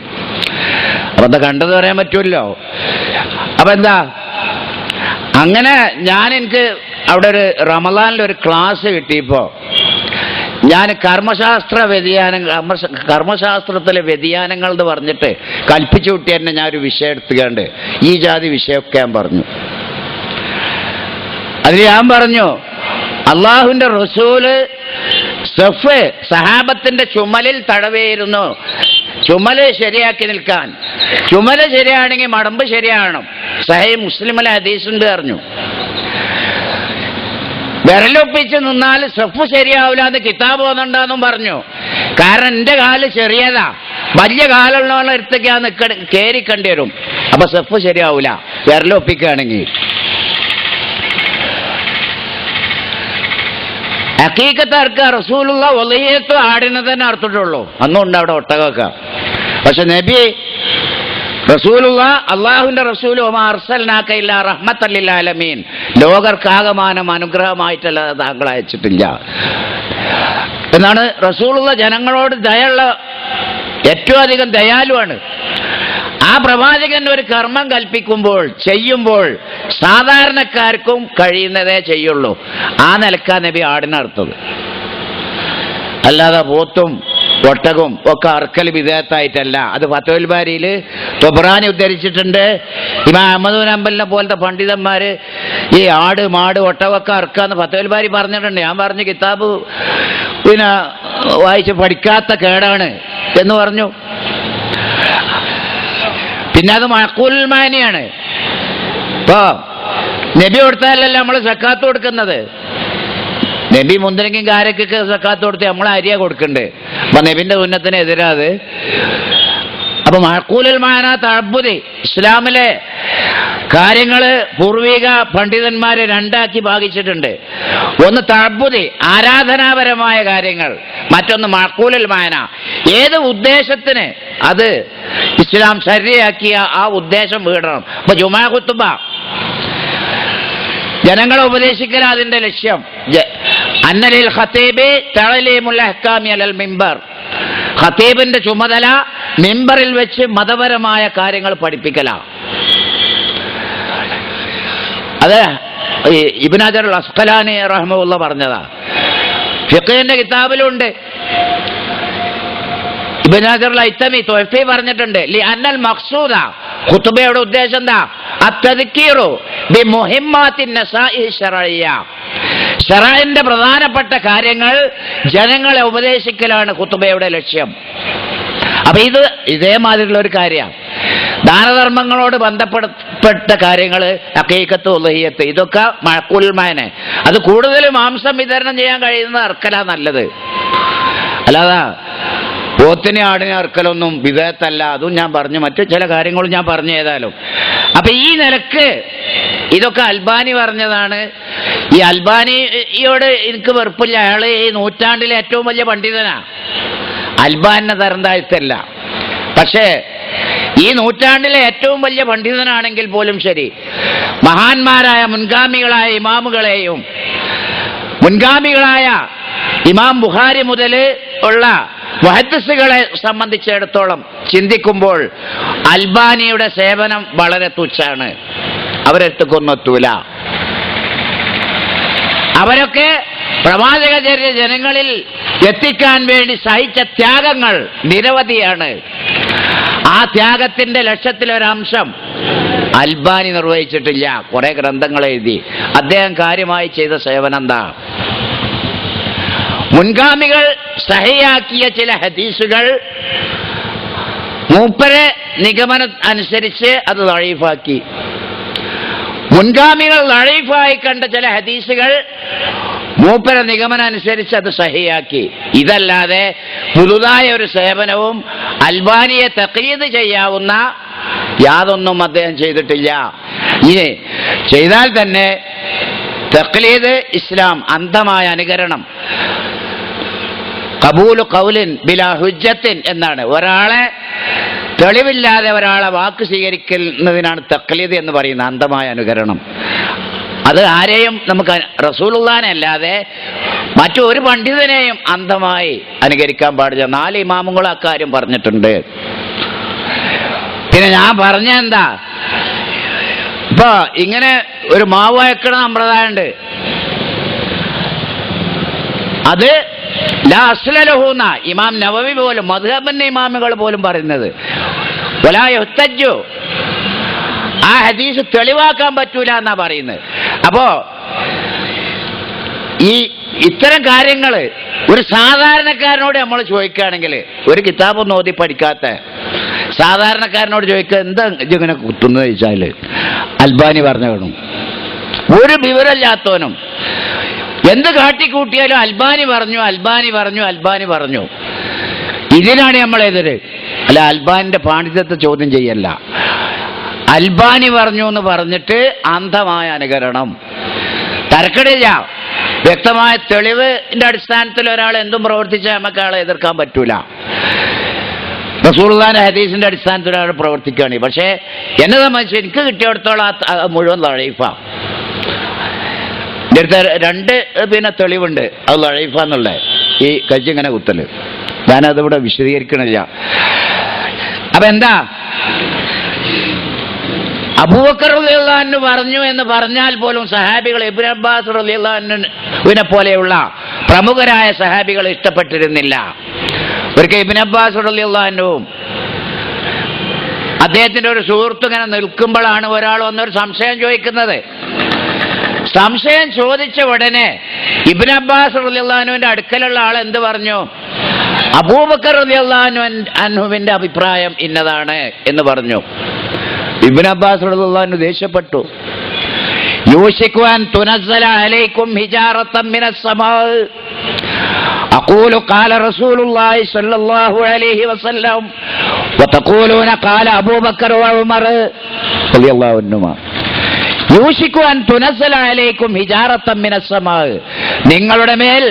അപ്പൊ എന്താ കണ്ടത് പറയാൻ പറ്റുമല്ലോ. അപ്പൊ എന്താ അങ്ങനെ എനിക്ക് അവിടെ ഒരു റമദാനിലൊരു ക്ലാസ് കിട്ടിയപ്പോ ഞാൻ കർമ്മശാസ്ത്രത്തിലെ വ്യതിയാനങ്ങൾ എന്ന് പറഞ്ഞിട്ട് കൽപ്പിച്ചു വിട്ടി തന്നെ ഞാൻ ഒരു വിഷയം എടുത്തുകൊണ്ട് ഈ ജാതി വിഷയമൊക്കെ ഞാൻ പറഞ്ഞു. അതിൽ ഞാൻ പറഞ്ഞു അള്ളാഹുവിന്റെ റസൂല് സഹാബത്തിന്റെ ചുമലിൽ തടവേയിരുന്നു. ചുമല് ശരിയാക്കി നിൽക്കാൻ. ചുമല് ശരിയാണെങ്കിൽ മടമ്പ് ശരിയാകണം. സഹീഹ് മുസ്ലിമിലെ ഹദീസുണ്ട് പറഞ്ഞു. വിരലൊപ്പിച്ച് നിന്നാൽ സഫ് ശരിയാവില്ല എന്ന് കിതാബ് വന്നിട്ടുണ്ടെന്നും പറഞ്ഞു. കാരണം എന്റെ കാല് ചെറിയതാ, വലിയ കാലുള്ള അടുത്തേക്ക് ഞാൻ കയറിക്കേണ്ടി വരും. അപ്പൊ സഫ് ശരിയാവൂല വിരലൊപ്പിക്കുകയാണെങ്കിൽ. ഹഖീഖത്ത് അർക്ക റസൂലുള്ള ഉളഹിയത്ത് ആടിനെ തന്നെ അർത്തിട്ടുള്ളൂ. അന്നുണ്ട് അവിടെ ഒട്ടകമൊക്കെ. പക്ഷെ നബി റസൂലുള്ള അള്ളാഹുവിന്റെ റസൂൽ വമാ അർസൽനാക ഇല്ലാ റഹ്മത്തൽ ലിൽ ആലമീൻ, ലോകർക്കാകമാനം അനുഗ്രഹമായിട്ടല്ലാതെ താങ്കൾ അയച്ചിട്ടില്ല എന്നാണ്. റസൂലുള്ള ജനങ്ങളോട് ദയുള്ള ഏറ്റവും അധികം ദയാലുവാണ്. ആ പ്രവാചകൻ ഒരു കർമ്മം കൽപ്പിക്കുമ്പോൾ ചെയ്യുമ്പോൾ സാധാരണക്കാർക്കും കഴിയുന്നതേ ചെയ്യുള്ളൂ. ആ നിലക്കാ നബി ആടിനറുത്തത്. അല്ലാതെ പോത്തും ഒട്ടകവും ഒക്കെ അർക്കൽ വിധേയത്തായിട്ടല്ല. അത് ഫത്വൽ ബാരിയിൽ തൊബ്രാനി ഉദ്ധരിച്ചിട്ടുണ്ട്. ഇമാം അഹ്മദ് ബിൻ ഹംബലിനെ പോലത്തെ പണ്ഡിതന്മാര് ഈ ആട് മാട് ഒട്ടകമൊക്കെ അർക്കാന്ന് ഫത്വൽ ബാരി പറഞ്ഞിട്ടുണ്ട്. ഞാൻ പറഞ്ഞു കിതാബ് വായിച്ച് പഠിക്കാത്ത കേടാണ് എന്ന് പറഞ്ഞു. പിന്നെ അത് മഅഖൂൽ മാനിയാണ്. ഇപ്പൊ നബി കൊടുത്താലല്ല നമ്മൾ സക്കാത്ത് കൊടുക്കുന്നത്. നബി മുന്തിരിക്കും കാരക്കൊക്കെ സക്കാത്ത് കൊടുത്ത് നമ്മൾ അരിയ കൊടുക്കണ്ടേ. അപ്പൊ നബിന്റെ സുന്നത്തിന് എതിരാത്. അപ്പൊ മഅഖൂലുൽ മാന തഅബ്ബുദി, ഇസ്ലാമിലെ കാര്യങ്ങള് പൂർവിക പണ്ഡിതന്മാര് രണ്ടാക്കി ഭാഗിച്ചിട്ടുണ്ട്. ഒന്ന് തഅബ്ബുദി, ആരാധനാപരമായ കാര്യങ്ങൾ. മറ്റൊന്ന് മഅഖൂലുൽ മാന, ഏത് ഉദ്ദേശത്തിന് അത് ഇസ്ലാം ശരിയാക്കിയ ആ ഉദ്ദേശം വീടണം. അപ്പൊ ജുമാ ഖുത്ബ ജനങ്ങളെ ഉപദേശിക്കൽ അതിന്റെ ലക്ഷ്യം. അന്നലിൽ ഖതീബി തഅലീമുൽ അഹ്കാമി അലൽ മിമ്പർ, ഖതീബിന്റെ ചുമതല മിമ്പറിൽ വെച്ച് മതപരമായ കാര്യങ്ങൾ പഠിപ്പിക്കലാണ്. അത് ഇബ്നു ഹജർ അൽ അസ്ഖലാനി റഹ്മഹുല്ലാ പറഞ്ഞതാ. ഫിഖ്ഹിന്റെ കിതാബിലുണ്ട്. ഇബ്നു ഹജർ അൽ ഹൈതമി തുഹഫി പറഞ്ഞിട്ടുണ്ട്. ലി അന്നൽ മഖ്സൂദ, ഖുത്ബയുടെ ഉദ്ദേശം എന്താ? അത്തദ്കീറു ബിമുഹിമ്മാത്തിൻ നസാഇ ശർഇയ്യ, ശർഇന്റെ പ്രധാനപ്പെട്ട കാര്യങ്ങൾ ജനങ്ങളെ ഉപദേശിക്കലാണ് ഖുത്ബയുടെ ലക്ഷ്യം. അപ്പൊ ഇതേമാതിരിയുള്ള ഒരു കാര്യമാണ്. ദാനധർമ്മങ്ങളോട് ബന്ധപ്പെട്ട കാര്യങ്ങൾ, ഹഖീഖത്ത് ഉളഹിയത്ത്, ഇതൊക്കെ മഅഖൂൽ മാന. അത് കൂടുതൽ മാംസം വിതരണം ചെയ്യാൻ കഴിയുന്നത് അർക്കലാ നല്ലത്. അല്ലാതെ പോത്തിനെ ആടിനെ അർക്കലൊന്നും വിധേയത്തല്ല. അതും ഞാൻ പറഞ്ഞു. മറ്റു ചില കാര്യങ്ങളും ഞാൻ പറഞ്ഞു. ഏതായാലും അപ്പൊ ഈ നിലക്ക് ഇതൊക്കെ അൽബാനി പറഞ്ഞതാണ്. ഈ അൽബാനിയോട് എനിക്ക് വെറുപ്പില്ല. അയാള് ഈ നൂറ്റാണ്ടിലെ ഏറ്റവും വലിയ പണ്ഡിതനാ. അൽബാനിനെ തരം താഴ്ത്തല്ല. പക്ഷേ ഈ നൂറ്റാണ്ടിലെ ഏറ്റവും വലിയ പണ്ഡിതനാണെങ്കിൽ പോലും ശരി, മഹാന്മാരായ മുൻഗാമികളായ ഇമാമുകളെയും മുൻഗാമികളായ ഇമാം ബുഖാരി മുതൽ ഉള്ള മുഹദ്ദിസുകളെ സംബന്ധിച്ചിടത്തോളം ചിന്തിക്കുമ്പോൾ അൽബാനിയുടെ സേവനം വളരെ തുച്ഛാണ്. അവരെടുത്തൊന്നെത്തൂല. അവരൊക്കെ പ്രവാചകചര്യ ജനങ്ങളിൽ എത്തിക്കാൻ വേണ്ടി സഹിച്ച ത്യാഗങ്ങൾ നിരവധിയാണ്. ആ ത്യാഗത്തിന്റെ ലക്ഷ്യത്തിലൊരംശം അൽബാനി നിർവഹിച്ചിട്ടില്ല. കുറെ ഗ്രന്ഥങ്ങൾ എഴുതി. അദ്ദേഹം കാര്യമായി ചെയ്ത സേവനം എന്താ? മുൻഗാമികൾ സഹിയാക്കിയ ചില ഹദീസുകൾ മൂപ്പരെ നിഗമനം അനുസരിച്ച് അത് ദഈഫാക്കി. മുൻഗാമികൾ ദഈഫായി കണ്ട ചില ഹദീസുകൾ മൂപ്പര നിഗമനം അനുസരിച്ച് അത് സഹിയാക്കി. ഇതല്ലാതെ പുതുതായ ഒരു സേവനവും അൽബാനിയെ തഖ്ലീദ് ചെയ്യാവുന്ന യാതൊന്നും അദ്ദേഹം ചെയ്തിട്ടില്ല. ഇനി ചെയ്താൽ തന്നെ തഖ്ലീദ് ഇസ്ലാം, അന്ധമായ അനുകരണം, ഖബൂലു ഖൗലിൻ ബിലാ ഹുജ്ജത്തിൻ എന്നാണ്. ഒരാളെ തെളിവില്ലാതെ ഒരാളെ വാക്ക് സ്വീകരിക്കുന്നതിനാണ് തഖ്ലീദ് എന്ന് പറയുന്നത്, അന്ധമായ അനുകരണം. അത് ആരെയും നമുക്ക് റസൂലുള്ളാഹിനെ അല്ലാതെ മറ്റൊരു പണ്ഡിതനെയും അന്ധമായി അനുകരിക്കാൻ പാടില്ല. 4 ഇമാമുകൾ അക്കാര്യം പറഞ്ഞിട്ടുണ്ട്. പിന്നെ ഞാൻ പറഞ്ഞ എന്താ, ഇപ്പൊ ഇങ്ങനെ ഒരു മാവ് വഴക്കണ സമ്പ്രദായമുണ്ട്. അത് ലാ അസ്ലലഹൂന്ന ഇമാം നവവി പോലും മദ്ഹബിന്റെ ഇമാമുകൾ പോലും പറയുന്നത്. വലാ യുഹ്തജ്ജു, ആ ഹദീസ് തെളിവാക്കാൻ പറ്റൂല എന്നാ പറയുന്നത്. അപ്പോ ഈ ഇത്തരം കാര്യങ്ങൾ ഒരു സാധാരണക്കാരനോട് നമ്മൾ ചോദിക്കുകയാണെങ്കിൽ, ഒരു കിതാബൊന്നും ഓതി പഠിക്കാത്ത സാധാരണക്കാരനോട് ചോദിക്കുക, എന്താ ഇങ്ങനെ കുത്തുന്നത് ചോദിച്ചാൽ അൽബാനി പറഞ്ഞു കാണും. ഒരു വിവരമില്ലാത്തവനും എന്ത് കാട്ടിക്കൂട്ടിയാലും അൽബാനി പറഞ്ഞു, അൽബാനി പറഞ്ഞു, അൽബാനി പറഞ്ഞു. ഇതിനാണ് നമ്മളെതിര്. അല്ല, അൽബാനിന്റെ പാണ്ഡിത്യത്തെ ചോദ്യം ചെയ്യല്ല. അൽബാനി പറഞ്ഞു എന്ന് പറഞ്ഞിട്ട് അന്ധമായ അനുകരണം. തരക്കടില്ല. വ്യക്തമായ തെളിവിന്റെ അടിസ്ഥാനത്തിൽ ഒരാൾ എന്തും പ്രവർത്തിച്ചാൽ നമുക്ക് ആളെ എതിർക്കാൻ പറ്റൂല. റസൂലുള്ളാഹിന്റെ ഹദീസിന്റെ അടിസ്ഥാനത്തിൽ ഒരാൾ പ്രവർത്തിക്കുകയാണ്. പക്ഷേ എന്നെ സംബന്ധിച്ച് എനിക്ക് കിട്ടിയിടത്തോളം മുഴുവൻ ലഈഫ. എൻ്റെ അടുത്ത് 2 തെളിവുണ്ട്, അത് ലഈഫ എന്നുള്ള ഈ കജ്ജിങ്ങനെ കുത്തല്. ഞാനതിവിടെ വിശദീകരിക്കണില്ല. അപ്പൊ എന്താ, അബൂബക്കർ റളിയല്ലാഹു അൻഹു പറഞ്ഞു എന്ന് പറഞ്ഞാൽ പോലും സഹാബികൾ ഇബ്നു അബ്ബാസ് റളിയല്ലാഹു അൻഹുവിനെ പോലെയുള്ള പ്രമുഖരായ സഹാബികൾ ഇഷ്ടപ്പെട്ടിരുന്നില്ല. ഒരിക്കൽ ഇബ്നു അബ്ബാസ് റളിയല്ലാഹു അൻഹുവും അദ്ദേഹത്തിന്റെ ഒരു സുഹൃത്ത് ഇങ്ങനെ നിൽക്കുമ്പോഴാണ് ഒരാൾ വന്നൊരു സംശയം ചോദിക്കുന്നത്. സംശയം ചോദിച്ച ഉടനെ ഇബ്നു അബ്ബാസ് റളിയല്ലാഹു അൻഹുവിന്റെ അടുക്കലുള്ള ആൾ എന്ത് പറഞ്ഞു? അബൂബക്കർ റളിയല്ലാഹു അൻഹുവിന്റെ അഭിപ്രായം ഇന്നതാണ് എന്ന് പറഞ്ഞു. ഇബ്നു അബ്ബാസ് റളിയല്ലാഹു അൻഹു ദേഷ്യപ്പെട്ടു. യൂശികു അൻ തുനസ്സല അലൈക്കും ഹിജാറത്തൻ മിനസ് സമാ അഖൂലു ഖാല റസൂലുള്ളാഹി സ്വല്ലല്ലാഹു അലൈഹി വസല്ലം വതഖൂലൂന ഖാല അബൂബക്കർ വ ഉമർ റളിയല്ലാഹു അൻഹുമാ. യൂശികു അൻ തുനസ്സല അലൈക്കും ഹിജാറത്തൻ മിനസ് സമാ, നിങ്ങളുടെ മേൽ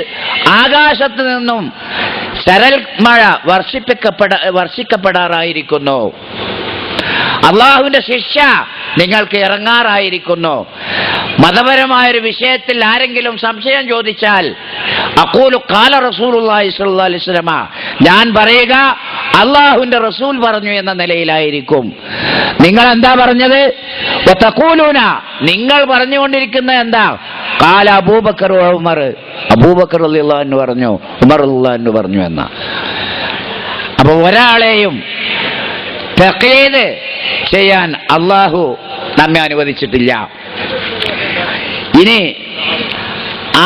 ആകാശത്ത് നിന്നും സരൽ മഴ വർഷിക്കപ്പെടാറായിരിക്കുന്നു. അള്ളാഹുവിന്റെ ശിക്ഷ നിങ്ങൾക്ക് ഇറങ്ങാറായിരിക്കുന്നു. മതപരമായൊരു വിഷയത്തിൽ ആരെങ്കിലും സംശയം ചോദിച്ചാൽ അഖൂലു ഖാല റസൂലുള്ളാഹി സ്വല്ലല്ലാഹു അലൈഹി വസല്ലമ, ഞാൻ പറയുക അള്ളാഹുവിന്റെ റസൂൽ പറഞ്ഞു എന്ന നിലയിലായിരിക്കും. നിങ്ങൾ എന്താ പറഞ്ഞത്? വതഖൂലൂന, നിങ്ങൾ പറഞ്ഞുകൊണ്ടിരിക്കുന്നത് എന്താ? ഖാല അബൂബക്കർ വ ഉമർ, അബൂബക്കർ റളിയല്ലാഹു അൻഹു പറഞ്ഞു, ഉമർ റളിയല്ലാഹു അൻഹു പറഞ്ഞു എന്ന. അപ്പൊ ഒരാളെയും തഖ്ലീദ് ചെയ്യാൻ അള്ളാഹു നമ്മെ അനുവദിച്ചിട്ടില്ല. ഇനി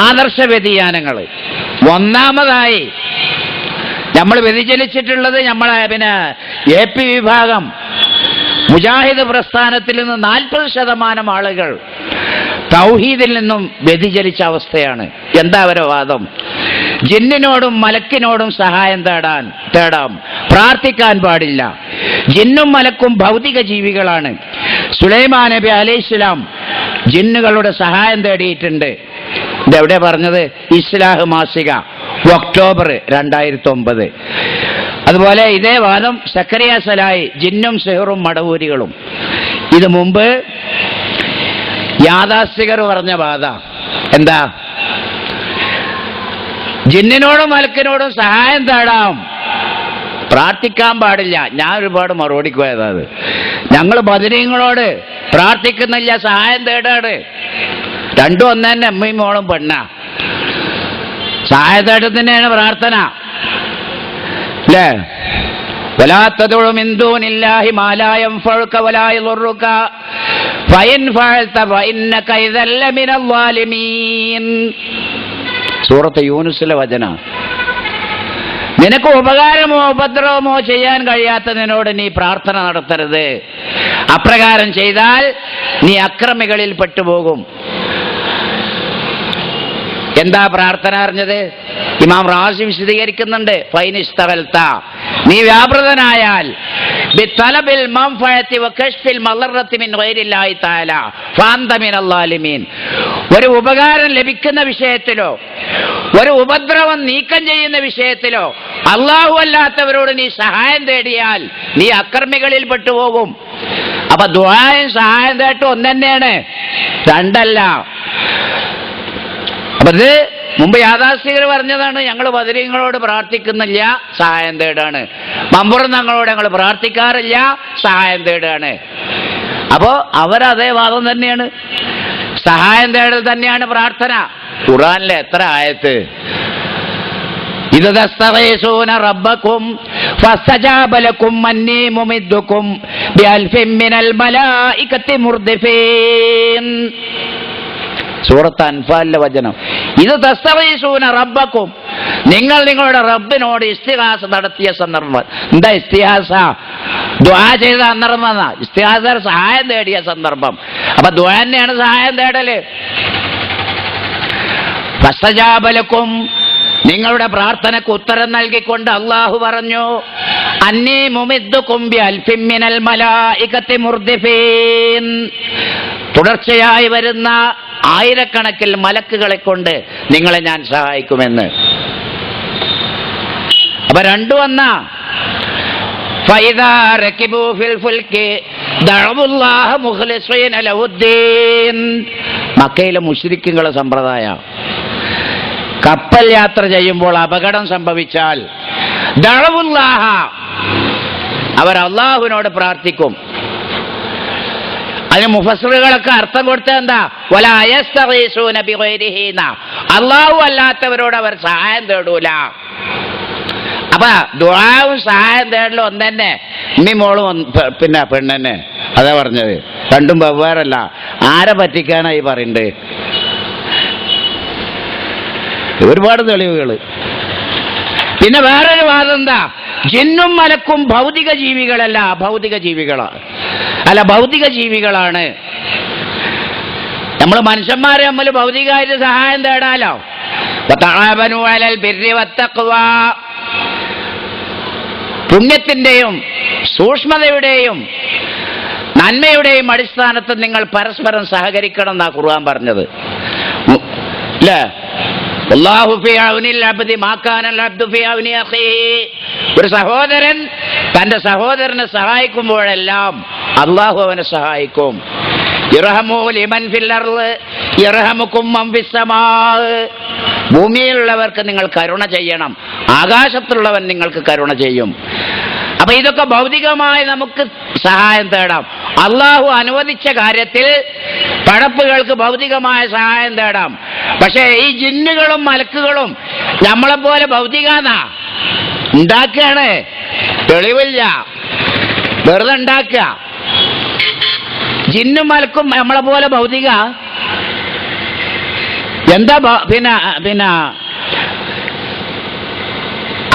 ആദർശ വ്യതിയാനങ്ങൾ. ഒന്നാമതായി നമ്മൾ വ്യതിചലിച്ചിട്ടുള്ളത് നമ്മളെ AP വിഭാഗം മുജാഹിദ് പ്രസ്ഥാനത്തിൽ നിന്ന് 40% ആളുകൾ തൗഹീദിൽ നിന്നും വ്യതിചലിച്ച അവസ്ഥയാണ്. എന്താ അവരുടെ വാദം? ജിന്നിനോടും മലക്കിനോടും സഹായം തേടാം, പ്രാർത്ഥിക്കാൻ പാടില്ല. ജിന്നും മലക്കും ഭൗതിക ജീവികളാണ്. സുലൈമാൻ നബി അലൈഹിസ്സലാം ജിന്നുകളുടെ സഹായം തേടിയിട്ടുണ്ട്. ഇതെവിടെ പറഞ്ഞത്? ഇസ്ലാഹ് മാസിക, ഒക്ടോബർ 2009. അതുപോലെ ഇതേ വാദം സക്കറിയ സലായി, ജിന്നും സിഹറും മടവൂരികളും. ഇത് മുമ്പ് യാഥാസ്ഥികർ പറഞ്ഞ വാദ. എന്താ? ജിന്നിനോടും മലക്കിനോടും സഹായം തേടാം, പ്രാർത്ഥിക്കാൻ പാടില്ല. ഞാൻ ഒരുപാട് മറുപടിക്ക് പോയതാ. അത് ഞങ്ങൾ ബദരീങ്ങളോട് പ്രാർത്ഥിക്കുന്നില്ല, സഹായം തേടാണ്. രണ്ടും ഒന്ന് തന്നെ, അമ്മയും മോളും പെണ്ണ. സഹായം തേട്ടത്തിൻ്റെയാണ് പ്രാർത്ഥന, അല്ലേ? വലാ തദ്ഉ മിൻ ദൂനില്ലാഹി മാ ലാ യൻഫഉക വലാ യദുറുക ഫഇൻ ഫഅൽത ഫഇന്നക ഇദൻ ലമിനൽ ളാലിമീൻ. സൂറത്ത് യൂനുസിലെ വചന. നിനക്ക് ഉപകാരമോ ഉപദ്രവമോ ചെയ്യാൻ കഴിയാത്തതിനോട് നീ പ്രാർത്ഥന നടത്തരുത്. അപ്രകാരം ചെയ്താൽ നീ അക്രമികളിൽ പെട്ടുപോകും. എന്താ പ്രാർത്ഥന അറിഞ്ഞത്? ഇമാം റാസി വിശദീകരിക്കുന്നുണ്ട്. ഫൈനിസ്തഗൽത, നീ വ്യാപൃതനായാൽ ബിത്തലബിൽ മൻഫഅതി വകശ്ഫിൽ മളറതി മിൻ ഗൈരില്ലാഹി തആല ഫഅൻത മിനൽ ളാലിമീൻ. ഒരു ഉപകാരം ലഭിക്കുന്ന വിഷയത്തിലോ ഒരു ഉപദ്രവം നീക്കം ചെയ്യുന്ന വിഷയത്തിലോ അല്ലാഹു അല്ലാത്തവരോട് നീ സഹായം തേടിയാൽ നീ അക്രമികളിൽ പെട്ടുപോകും. അപ്പൊ ദുആയും സഹായം തേട്ടും ഒന്ന് തന്നെയാണ്, രണ്ടല്ല. അപ്പൊ ഇത് മുമ്പ് യാഥാസ്ഥികർ പറഞ്ഞതാണ്. ഞങ്ങൾ ബദരീങ്ങളോട് പ്രാർത്ഥിക്കുന്നില്ല, സഹായം തേടാണ്. മമ്പുറം ഞങ്ങളോട് ഞങ്ങൾ പ്രാർത്ഥിക്കാറില്ല, സഹായം തേടാണ്. അപ്പോ അവരതേ വാദം തന്നെയാണ്, സഹായം തേടൽ തന്നെയാണ് പ്രാർത്ഥന. ഖുർആനിലെ എത്ര ആയത്ത്? ഇദ തസ്തഗീസൂന റബ്ബക്കും ഫസ്തജാബ ലക്കും അന്നീ മുമിദ്ദുക്കും ബിഅൽഫിൻ മിനൽ മലായികത്തി മുർദിഫീൻ. സൂറത്ത് അൻഫാലിലെ വചനം. ഇത് തസ്തഗീസൂന റബ്ബക്കും, നിങ്ങൾ നിങ്ങളുടെ റബ്ബിനോട് ഇസ്തിഗാസ നടത്തിയ സന്ദർഭം. എന്താ ഇസ്തിഗാസ? ദുആ ചെയ്ത സന്ദർഭം. ഇസ്തിഗാസ സഹായം തേടിയ സന്ദർഭം. അപ്പൊ ദുആ തന്നെയാണ് സഹായം തേടല്. ഫസ്തജാബ ലക്കും, നിങ്ങളുടെ പ്രാർത്ഥനക്ക് ഉത്തരം നൽകിക്കൊണ്ട് അള്ളാഹു പറഞ്ഞു, അന്നീ മുമിദ്ദുക്കും ബിഅൽഫിൻ മിനൽ മലായികത്തി മുർദിഫീൻ, തുടർച്ചയായി വരുന്ന ആയിരക്കണക്കിൽ മലക്കുകളെ കൊണ്ട് നിങ്ങളെ ഞാൻ സഹായിക്കുമെന്ന്. അപ്പൊ രണ്ടു വന്ന ഫൈദാ റകിബൂ ഫിൽ ഫുൽകി ദഅവുല്ലാഹ മുഖ്ലിസീന ലഹുദ്ദീൻ. മക്കയിലെ മുശ്രിക്കുകളുടെ സമ്പ്രദായം, കപ്പൽ യാത്ര ചെയ്യുമ്പോൾ അപകടം സംഭവിച്ചാൽ ദഅവുല്ലാഹ, അവർ അള്ളാഹുവിനോട് പ്രാർത്ഥിക്കും. അതിന് മുഫസ്സിറുകളൊക്കെ അർത്ഥം കൊടുത്തത് എന്താ? വലാ യസ്തഗീസൂന ബിഗൈരിഹി, അള്ളാഹു അല്ലാത്തവരോട് അവർ സഹായം തേടൂല. അപ്പൊ ദുആവും സഹായം തേടലും ഒന്ന് തന്നെ. ഉമ്മി മോളും പിന്നെ പെണ്ണെന്നെ, അതാ പറഞ്ഞത്. രണ്ടും വെവ്വേറല്ല. ആരെ പറ്റിക്കാനായി പറയണ്ടേ? ഒരുപാട് തെളിവുകൾ. പിന്നെ വേറൊരു വാദം എന്താ? ജിന്നും മലക്കും ഭൗതിക ജീവികളല്ല, ഭൗതിക ജീവികളാണ്. അല്ല, ഭൗതിക ജീവികളാണ്. നമ്മൾ മനുഷ്യന്മാരെ നമ്മൾ ഭൗതികമായിട്ട് സഹായം തേടാലോ. വതആവനൂ അലൽ ബിർരി വത്തഖ്വാ, പുണ്യത്തിന്റെയും സൂക്ഷ്മതയുടെയും നന്മയുടെയും അടിസ്ഥാനത്തിൽ നിങ്ങൾ പരസ്പരം സഹകരിക്കണം എന്നാ ഖുർആൻ പറഞ്ഞത്. അല്ലേ? അല്ലാഹു ഫീ ഔനിൽ അബ്ദി മാ കാനൽ അബ്ദു ഫീ ഔനി അഖീഹി. ഒരു സഹോദരൻ തന്റെ സഹോദരനെ സഹായിക്കുമ്പോഴെല്ലാം അള്ളാഹു അവനെ സഹായിക്കും. ഇർഹമൂ ലിമൻ ഫിൽ അർള് യർഹമുകും മൻ ഫിസ് സമാ. ഭൂമിയിലുള്ളവർക്ക് നിങ്ങൾ കരുണ ചെയ്യണം, ആകാശത്തുള്ളവൻ നിങ്ങൾക്ക് കരുണ ചെയ്യും. അപ്പൊ ഇതൊക്കെ ഭൗതികമായി നമുക്ക് സഹായം തേടാം. അള്ളാഹു അനുവദിച്ച കാര്യത്തിൽ പടപ്പുകൾക്ക് ഭൗതികമായ സഹായം തേടാം. പക്ഷേ ഈ ജിന്നുകളും മലക്കുകളും നമ്മളെപ്പോലെ ഭൗതികാന്നാ ഉണ്ടാക്കുകയാണ്, തെളിവില്ല, വെറുതെ ഉണ്ടാക്കുക. ജിന്നും മലക്കും നമ്മളെ പോലെ ഭൗതിക എന്താ? പിന്നെ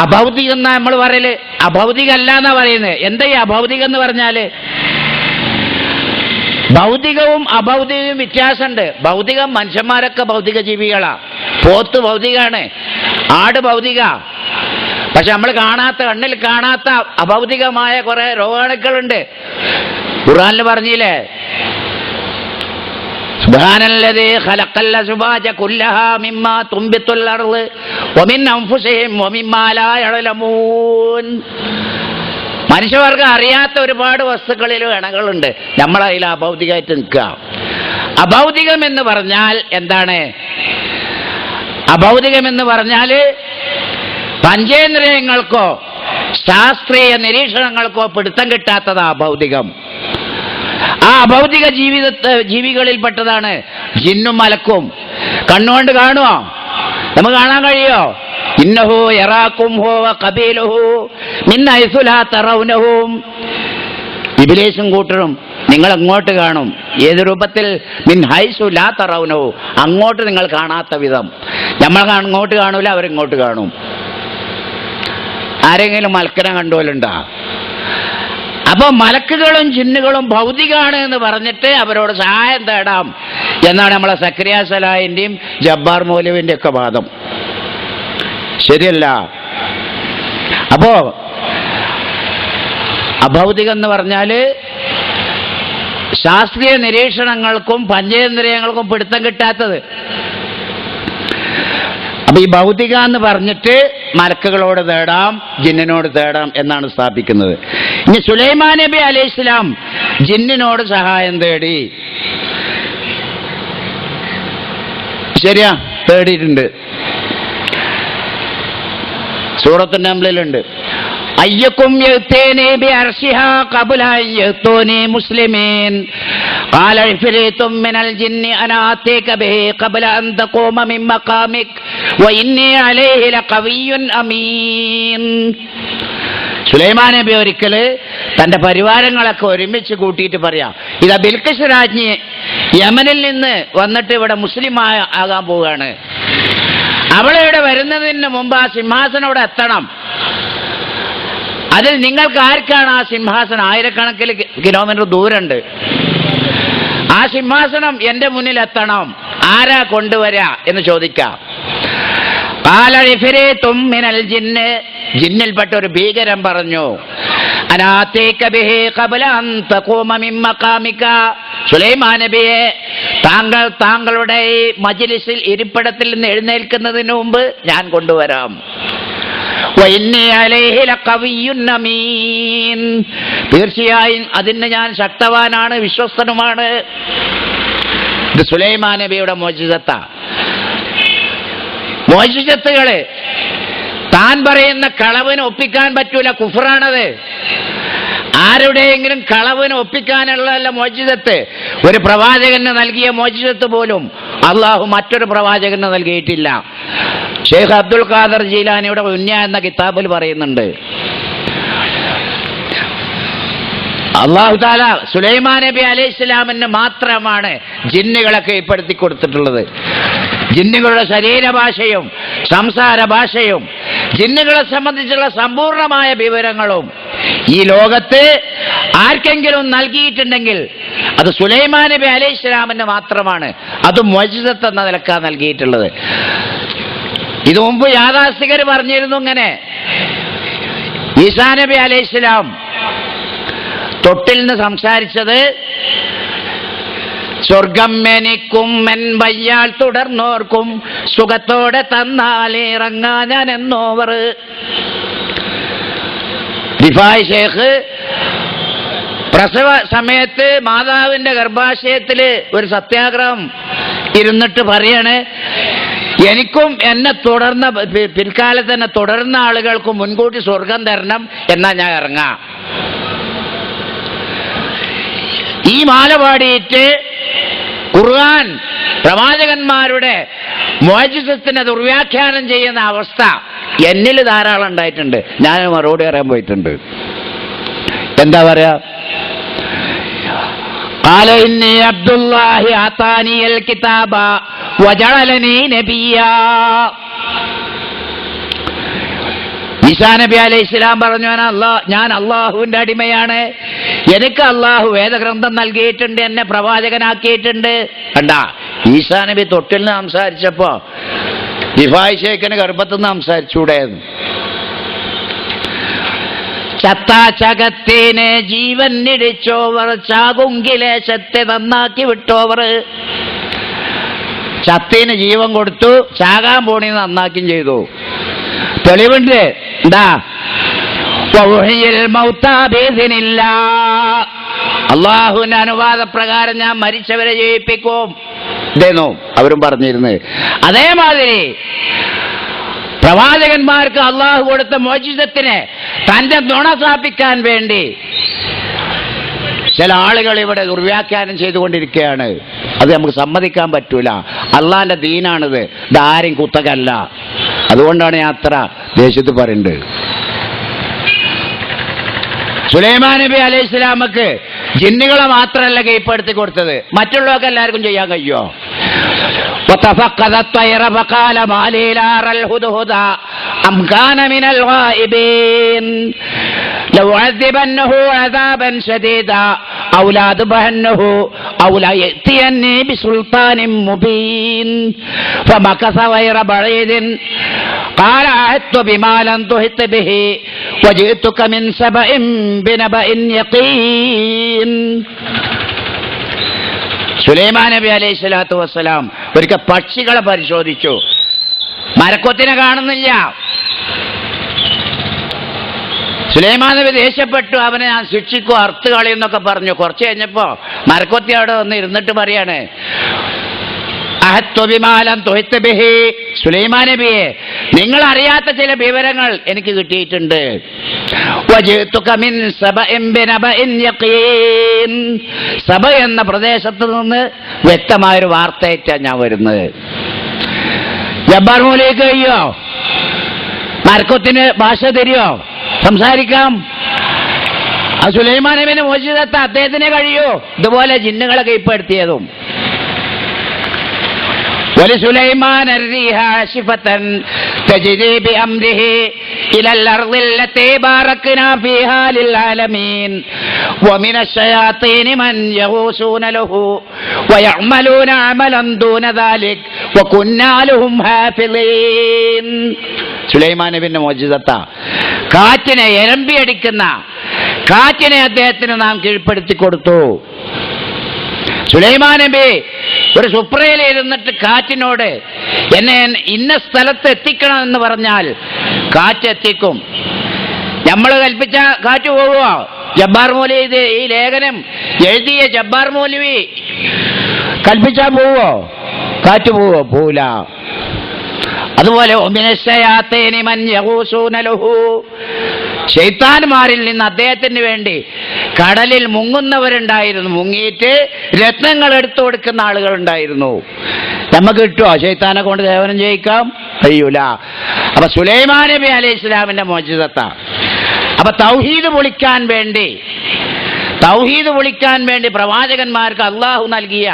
അഭൗതികം എന്നാ നമ്മൾ പറയല്, അഭൗതികല്ല എന്നാ പറയുന്നത്. എന്താ ഈ അഭൗതികം എന്ന് പറഞ്ഞാല്? ഭൗതികവും അഭൗതികവും വ്യത്യാസമുണ്ട്. ഭൗതികം, മനുഷ്യന്മാരൊക്കെ ഭൗതിക ജീവികളാ. പോത്ത് ഭൗതികാണ്, ആട് ഭൗതിക. പക്ഷെ നമ്മൾ കാണാത്ത, കണ്ണിൽ കാണാത്ത അഭൗതികമായ കുറെ രോഗാണുക്കളുണ്ട്. ഖുർആനിൽ പറഞ്ഞില്ലേ, സുബ്ഹാനല്ലദീ ഖലഖൽ അസ്വാജ കുല്ലഹാ മിമ്മാ തുംബിത്തുൽ അർള് വമിൻ അൻഫുസിഹിം വമിമ്മാ ലാ യഅലമൂൻ. മനുഷ്യവർഗം അറിയാത്ത ഒരുപാട് വസ്തുക്കളിലും ഇണകളുണ്ട്. നമ്മളതിൽ അഭൗതികമായിട്ട് നിൽക്കുക. അഭൗതികം എന്ന് പറഞ്ഞാൽ എന്താണ്? അഭൗതികം എന്ന് പറഞ്ഞാൽ പഞ്ചേന്ദ്രിയങ്ങൾക്കോ ശാസ്ത്രീയ നിരീക്ഷണങ്ങൾക്കോ പിടുത്തം കിട്ടാത്തതാ അഭൗതികം. ആ അഭൗതിക ജീവികളിൽപ്പെട്ടതാണ് ജിന്നും മലക്കും. കണ്ണുകൊണ്ട് കാണുമോ? നമുക്ക് കാണാൻ കഴിയോ? ഇന്നഹു യറാക്കും ഹുവ ഖബീലുഹു മിൻ ഹൈസു ലാ തറൗനഹും. ഇബ്ലീസും കൂട്ടരും നിങ്ങൾ അങ്ങോട്ട് കാണും. ഏത് രൂപത്തിൽ? മിൻ ഹൈസു ലാ തറൗനഹു, അങ്ങോട്ട് നിങ്ങൾ കാണാത്ത വിധം. നമ്മൾ അങ്ങോട്ട് കാണൂല, അവരിങ്ങോട്ട് കാണും. ആരെങ്കിലും മലക്കനെ കണ്ടുപോലുണ്ടാ? അപ്പൊ മലക്കുകളും ജിന്നുകളും ഭൗതികമാണ് എന്ന് പറഞ്ഞിട്ട് അവരോട് സഹായം തേടാം എന്നാണ് നമ്മളെ സക്കരിയ സലാഹിന്റെയും ജബ്ബാർ മൗലവിന്റെ ഒക്കെ വാദം. ശരിയല്ല. അപ്പോ അഭൗതികം എന്ന് പറഞ്ഞാൽ ശാസ്ത്രീയ നിരീക്ഷണങ്ങൾക്കും പഞ്ചേന്ദ്രിയങ്ങൾക്കും പിടുത്തം കിട്ടാത്തത്. അപ്പൊ ഈ ഭൗതിക എന്ന് പറഞ്ഞിട്ട് മലക്കുകളോട് തേടാം, ജിന്നിനോട് തേടാം എന്നാണ് സ്ഥാപിക്കുന്നത്. ഇനി സുലൈമാൻ നബി അലൈഹി ഇസ്ലാം ജിന്നിനോട് സഹായം തേടി. ശരിയാ, തേടിയിട്ടുണ്ട്. സൂറത്തുൽ നംലിലുണ്ട്. അയ്യക്കും യഅ്തീനി ബിഅർശിഹാ ഖബ്ല അൻ യഅ്തൂനി മുസ്ലിമീൻ ഖാല ഇഫ്രീതും മിനൽ ജിന്നി അനാ ആതീക ബിഹി ഖബ്ല അൻ തഖൂമ മിൻ മഖാമിക് വഇന്നി അലൈഹി ലഖവിയ്യുൻ അമീൻ. സുലൈമാൻ നബി ഒരിക്കല് തന്റെ പരിവാരങ്ങളൊക്കെ ഒരുമിച്ച് കൂട്ടിയിട്ട് പറയാം, ഇതാ ബിൽഖിസ് രാജ്ഞി യമനിൽ നിന്ന് വന്നിട്ട് ഇവിടെ മുസ്ലിം ആകാൻ പോവുകയാണ്. അവളെ ഇവിടെ വരുന്നതിന് മുമ്പ് ആ സിംഹാസനം ഇവിടെ എത്തണം. അതിൽ നിങ്ങൾക്ക് ആർക്കാണ് ആ സിംഹാസനം? ആയിരക്കണക്കിന് കിലോമീറ്റർ ദൂരമുണ്ട്. ആ സിംഹാസനം എന്റെ മുന്നിൽ എത്തണം. ആരാ കൊണ്ടുവരാ എന്ന് ചോദിക്കാം. ജിന്നിൽപ്പെട്ട ഒരു ഭീകരൻ പറഞ്ഞു, സുലൈമാൻ നബിയെ, താങ്കളുടെ ഈ മജ്ലിസിൽ ഇരിപ്പിടത്തിൽ നിന്ന് എഴുന്നേൽക്കുന്നതിന് മുമ്പ് ഞാൻ കൊണ്ടുവരാം. തീർച്ചയായും അതിന് ഞാൻ ശക്തവാനാണ്, വിശ്വസ്തനുമാണ്. ഇത് സുലൈമാൻ നബിയുടെ മോചിതത്താ. മോചിതത്തുകള് താൻ പറയുന്ന കളവിന് ഒപ്പിക്കാൻ പറ്റൂല, കുഫറാണത്. ആരുടെയെങ്കിലും കളവിന് ഒപ്പിക്കാനുള്ളതല്ല മോചിതത്ത്. ഒരു പ്രവാചകന് നൽകിയ മോചിതത്ത് പോലും അള്ളാഹു മറ്റൊരു പ്രവാചകന് നൽകിയിട്ടില്ല. ഷെയ്ഖ് അബ്ദുൽ ഖാദർ ജീലാനിയുടെ ഉന്യ എന്ന കിതാബിൽ പറയുന്നുണ്ട്, അള്ളാഹു താല സുലൈമാൻ നബി അലൈഹി ഇസ്ലാമിന് മാത്രമാണ് ജിന്നുകളെ കീഴ്പ്പെടുത്തി കൊടുത്തിട്ടുള്ളത്. ജിന്നുകളുടെ ശരീരഭാഷയും സംസാര ഭാഷയും ജിന്നുകളെ സംബന്ധിച്ചുള്ള സമ്പൂർണമായ വിവരങ്ങളും ഈ ലോകത്ത് ആർക്കെങ്കിലും നൽകിയിട്ടുണ്ടെങ്കിൽ അത് സുലൈമാൻ നബി അലൈഹി ഇസ്ലാമിന് മാത്രമാണ്. അത് മുഅ്ജിസത്ത് എന്ന നിലക്കാണ് നൽകിയിട്ടുള്ളത്. ഇത് മുമ്പ് യാഥാസ്ഥികർ പറഞ്ഞിരുന്നു ഇങ്ങനെ. ഈസാ നബി അലൈഹി ഇസ്ലാം തൊട്ടിൽ നിന്ന് സംസാരിച്ചത് സ്വർഗം എനിക്കും എൻ വയ്യാൽ തുടർന്നോർക്കും സുഖത്തോടെ തന്നാലിറങ്ങാ ഞാൻ എന്നോവർ. റിഫായ് ഷേഖ് പ്രസവ സമയത്ത് മാതാവിന്റെ ഗർഭാശയത്തില് ഒരു സത്യാഗ്രഹം ഇരുന്നിട്ട് പറയാണ്, എനിക്കും എന്നെ തുടർന്ന പിൽക്കാലത്ത് എന്നെ തുടർന്ന ആളുകൾക്കും മുൻകൂട്ടി സ്വർഗം തരണം, എന്നാ ഞാൻ ഇറങ്ങാം. ഈ മാല പാടിയിട്ട് ഖുർആൻ പ്രവാചകന്മാരുടെ മുഅ്ജിസത്തിനെ ദുർവ്യാഖ്യാനം ചെയ്യുന്ന അവസ്ഥ എന്നിൽ ധാരാളം ഉണ്ടായിട്ടുണ്ട്. ഞാൻ മറുപടി പറയാൻ പോയിട്ടുണ്ട്. എന്താ പറയാ? ഖാല ഇന്നി അബ്ദുല്ലാഹി ആതാനിയൽ കിതാബ വജഅലനി നബിയ്യാ. ഈസാ നബി അലൈഹി ഇസ്ലാം പറഞ്ഞു, ഞാൻ അള്ളാഹുവിന്റെ അടിമയാണ്, എനിക്ക് അള്ളാഹു വേദഗ്രന്ഥം നൽകിയിട്ടുണ്ട്, എന്നെ പ്രവാചകനാക്കിയിട്ടുണ്ട്. കണ്ടാ, ഈസാ നബി തൊട്ടിൽ നിന്ന് സംസാരിച്ചപ്പോ റിഫായ് ഷേഖിന് ഗർഭത്തുനിന്ന് സംസാരിച്ചൂടെയെന്ന്. ചത്താചകത്തേനെ ജീവൻ ഇടിച്ചോവർ, ചാകുങ്കിലേശത്തെ നന്നാക്കി വിട്ടോവർ. ചത്തിന് ജീവൻ കൊടുത്തു, ചാകാൻ പോണി നന്നാക്കിയും ചെയ്തു. തെളിവുണ്ട്. എന്താ? അള്ളാഹുവിന്റെ അനുവാദപ്രകാരം ഞാൻ മരിച്ചവരെ ജീവിപ്പിക്കും ഇതെന്നോ അവരും പറഞ്ഞിരുന്നത്. അതേമാതിരി പ്രവാചകന്മാർക്ക് അള്ളാഹു കൊടുത്ത മോചിതത്തിനെ തന്റെ നുണ സ്ഥാപിക്കാൻ വേണ്ടി ചില ആളുകൾ ഇവിടെ ദുർവ്യാഖ്യാനം ചെയ്തുകൊണ്ടിരിക്കുകയാണ്. അത് നമുക്ക് സമ്മതിക്കാൻ പറ്റൂല. അള്ളാന്റെ ദീനാണിത്, ഇതാരും കുത്തകല്ല. അതുകൊണ്ടാണ് ഞാൻ അത്ര ദേശത്ത് പറയുന്നത്. സുലൈമാൻ നബി അലൈഹി ഇസ്ലാമക്ക് ജിന്നുകളെ മാത്രമല്ല കീഴ്പ്പെടുത്തി കൊടുത്തത്, മറ്റുള്ളവർക്ക് എല്ലാവർക്കും ചെയ്യാൻ കഴിയുമോ? وتفقد الطير فقال ما لي لا أرى الهدهد أم كان من الغائبين لأعذبنه عذابا شديدا ഔ ലാ തുബഹന്നഹു ഔ ലാ യഅതിയന്നി ബിസുൽത്താനിൻ മുബീൻ ഫമകസ ഗൈറ ബഈദിൻ ഖാല അഹത്തു ബിമാ ലം തുഹിത് ബിഹി വജിഅതുക മിൻ സബഇൻ ബിനബഇൻ യഖീൻ. സുലൈമാൻ നബി അലൈഹി സ്വലാത്തു വസ്സലാം ഒരിക്കൽ പക്ഷികളെ പരിശോധിച്ചു. മരക്കൊത്തിനെ കാണുന്നില്ല. സുലൈമാൻ നബി ദേഷ്യപ്പെട്ടു. അവനെ ഞാൻ ശിക്ഷിക്കൂ, അറുത്ത് കളയുന്നൊക്കെ പറഞ്ഞു. കുറച്ച് കഴിഞ്ഞപ്പോ മരക്കൊത്തി അവിടെ വന്ന് ഇരുന്നിട്ട് പറയാണ്, സുലൈമാൻ നബിയെ, നിങ്ങൾ അറിയാത്ത ചില വിവരങ്ങൾ എനിക്ക് കിട്ടിയിട്ടുണ്ട്. സബ എന്ന പ്രദേശത്ത് നിന്ന് വ്യക്തമായൊരു വാർത്തയായിട്ടാണ് ഞാൻ വരുന്നത്. ജബ്ബാർ മൗലവിക്ക് കഴിയോ? മരക്കൊത്തിന് ഭാഷ തരുമോ? സംസാരിക്കാം. ആ സുലൈമാൻ നബിനെ മോചിതത്ത അദ്ദേഹത്തിന് കഴിയോ? ഇതുപോലെ ജിന്നുകളെ കൈപ്പെടുത്തിയതും. ولسليمان الريح عاصفة تجري بأمره إلى الأرض التي باركنا فيها للعالمين ومن الشياطين من يغوصون له ويعملون عملا دون ذلك وكنا لهم حافظين. സുലൈമാൻ നബിന്റെ മോചിതത്ത കാറ്റിനെ എരമ്പിയടിക്കുന്ന കാറ്റിനെ അദ്ദേഹത്തിന് നാം കീഴ്പ്പെടുത്തി കൊടുത്തു. സുലൈമാൻ നബി ഒരു സുപ്രയിൽ ഇരുന്നിട്ട് കാറ്റിനോട് എന്നെ ഇന്ന സ്ഥലത്ത് എത്തിക്കണം എന്ന് പറഞ്ഞാൽ കാറ്റ് എത്തിക്കും. നമ്മൾ കൽപ്പിച്ച കാറ്റ് പോവുമോ? ജബ്ബാർ മൗലവി ഈ ലേഖനം എഴുതിയ ജബ്ബാർ മൗലവി കൽപ്പിച്ചാൽ പോവോ? കാറ്റ് പോവോ? പോവില്ല. അതുപോലെ ശൈത്താന്മാരിൽ നിന്ന് അദ്ദേഹത്തിന് വേണ്ടി കടലിൽ മുങ്ങുന്നവരുണ്ടായിരുന്നു. മുങ്ങിയിട്ട് രത്നങ്ങൾ എടുത്തു കൊടുക്കുന്ന ആളുകളുണ്ടായിരുന്നു. നമുക്ക് കിട്ടുമോ ശൈത്താനെ കൊണ്ട് സേവനം ചെയ്യിക്കാം? കഴിയൂല. അപ്പൊ സുലൈമാൻ നബി അലൈഹി ഇസ്ലാമിന്റെ മോചിതത്ത. അപ്പൊ തൗഹീദ് പൊളിക്കാൻ വേണ്ടി പ്രവാചകന്മാർക്ക് അള്ളാഹു നൽകിയ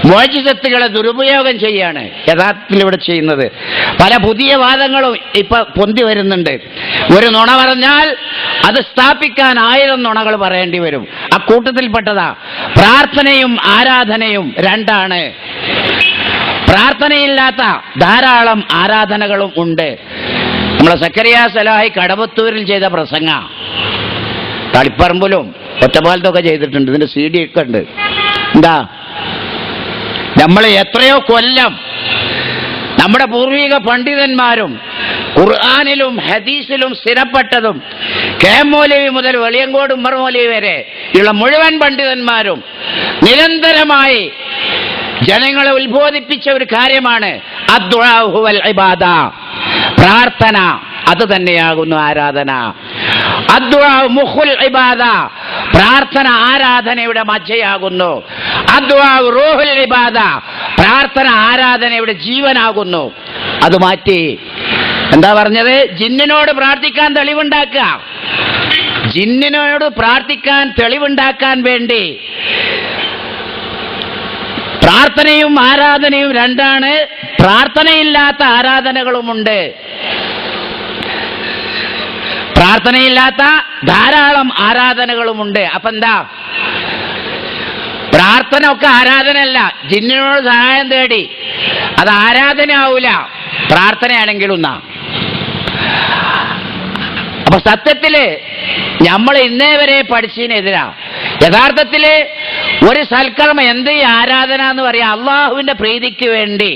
മോചിതത്തുകളെ ദുരുപയോഗം ചെയ്യാണ് യഥാർത്ഥത്തിൽ ഇവിടെ ചെയ്യുന്നത്. പല പുതിയ വാദങ്ങളും ഇപ്പൊ പൊന്തി വരുന്നുണ്ട്. ഒരു നുണ പറഞ്ഞാൽ അത് സ്ഥാപിക്കാൻ 1000 നുണകൾ പറയേണ്ടി വരും. ആ കൂട്ടത്തിൽപ്പെട്ടതാ പ്രാർത്ഥനയും ആരാധനയും രണ്ടാണ്. പ്രാർത്ഥനയില്ലാത്ത ധാരാളം ആരാധനകളും ഉണ്ട്. നമ്മളെ സക്കരിയ സലാഹി കടവത്തൂരിൽ ചെയ്ത പ്രസംഗ തളിപ്പറമ്പിലും ഒറ്റപ്പാലത്തൊക്കെ ചെയ്തിട്ടുണ്ട്. ഇതിന്റെ CD ഒക്കെ ഉണ്ട്. എന്താ, നമ്മൾ എത്രയോ കൊല്ലം നമ്മുടെ പൂർവിക പണ്ഡിതന്മാരും ഖുർആനിലും ഹദീസിലും സ്ഥിരപ്പെട്ടതും കെ.എം. മൗലവി മുതൽ വെളിയങ്കോട് ഉമ്മർ മൗലവി വരെ ഉള്ള മുഴുവൻ പണ്ഡിതന്മാരും നിരന്തരമായി ജനങ്ങളെ ഉത്ബോധിപ്പിച്ച ഒരു കാര്യമാണ് അദ്ദുആ ഹുവൽ ഇബാദ. പ്രാർത്ഥന അത് തന്നെയാകുന്നു ആരാധന. അദ്ദുആ മുഖുൽ ഇബാദ. പ്രാർത്ഥന ആരാധനയുടെ മജ്ജയാകുന്നു. അദ്ദുആ റൂഹുൽ ഇബാദ. പ്രാർത്ഥന ആരാധനയുടെ ജീവനാകുന്നു. അത് മാറ്റി എന്താ പറഞ്ഞത്? ജിന്നിനോട് പ്രാർത്ഥിക്കാൻ തെളിവുണ്ടാക്കുക. ജിന്നിനോട് പ്രാർത്ഥിക്കാൻ തെളിവുണ്ടാക്കാൻ വേണ്ടി പ്രാർത്ഥനയും ആരാധനയും രണ്ടാണ്. പ്രാർത്ഥനയില്ലാത്ത ആരാധനകളുമുണ്ട്. പ്രാർത്ഥനയില്ലാത്ത ധാരാളം ആരാധനകളുമുണ്ട്. അപ്പൊ എന്താ? പ്രാർത്ഥന ഒക്കെ ആരാധനയല്ല. ജിന്നിനോട് സഹായം തേടി അത് ആരാധന ആവൂല, പ്രാർത്ഥനയാണെങ്കിലും എന്നാ. അപ്പൊ സത്യത്തില് നമ്മൾ ഇന്നേ വരെ പഠിച്ചതിനെതിരാ. യഥാർത്ഥത്തില് ഒരു സൽക്കർമ്മം എന്ത് ആരാധന എന്ന് പറയാം? അള്ളാഹുവിന്റെ പ്രീതിക്ക് വേണ്ടി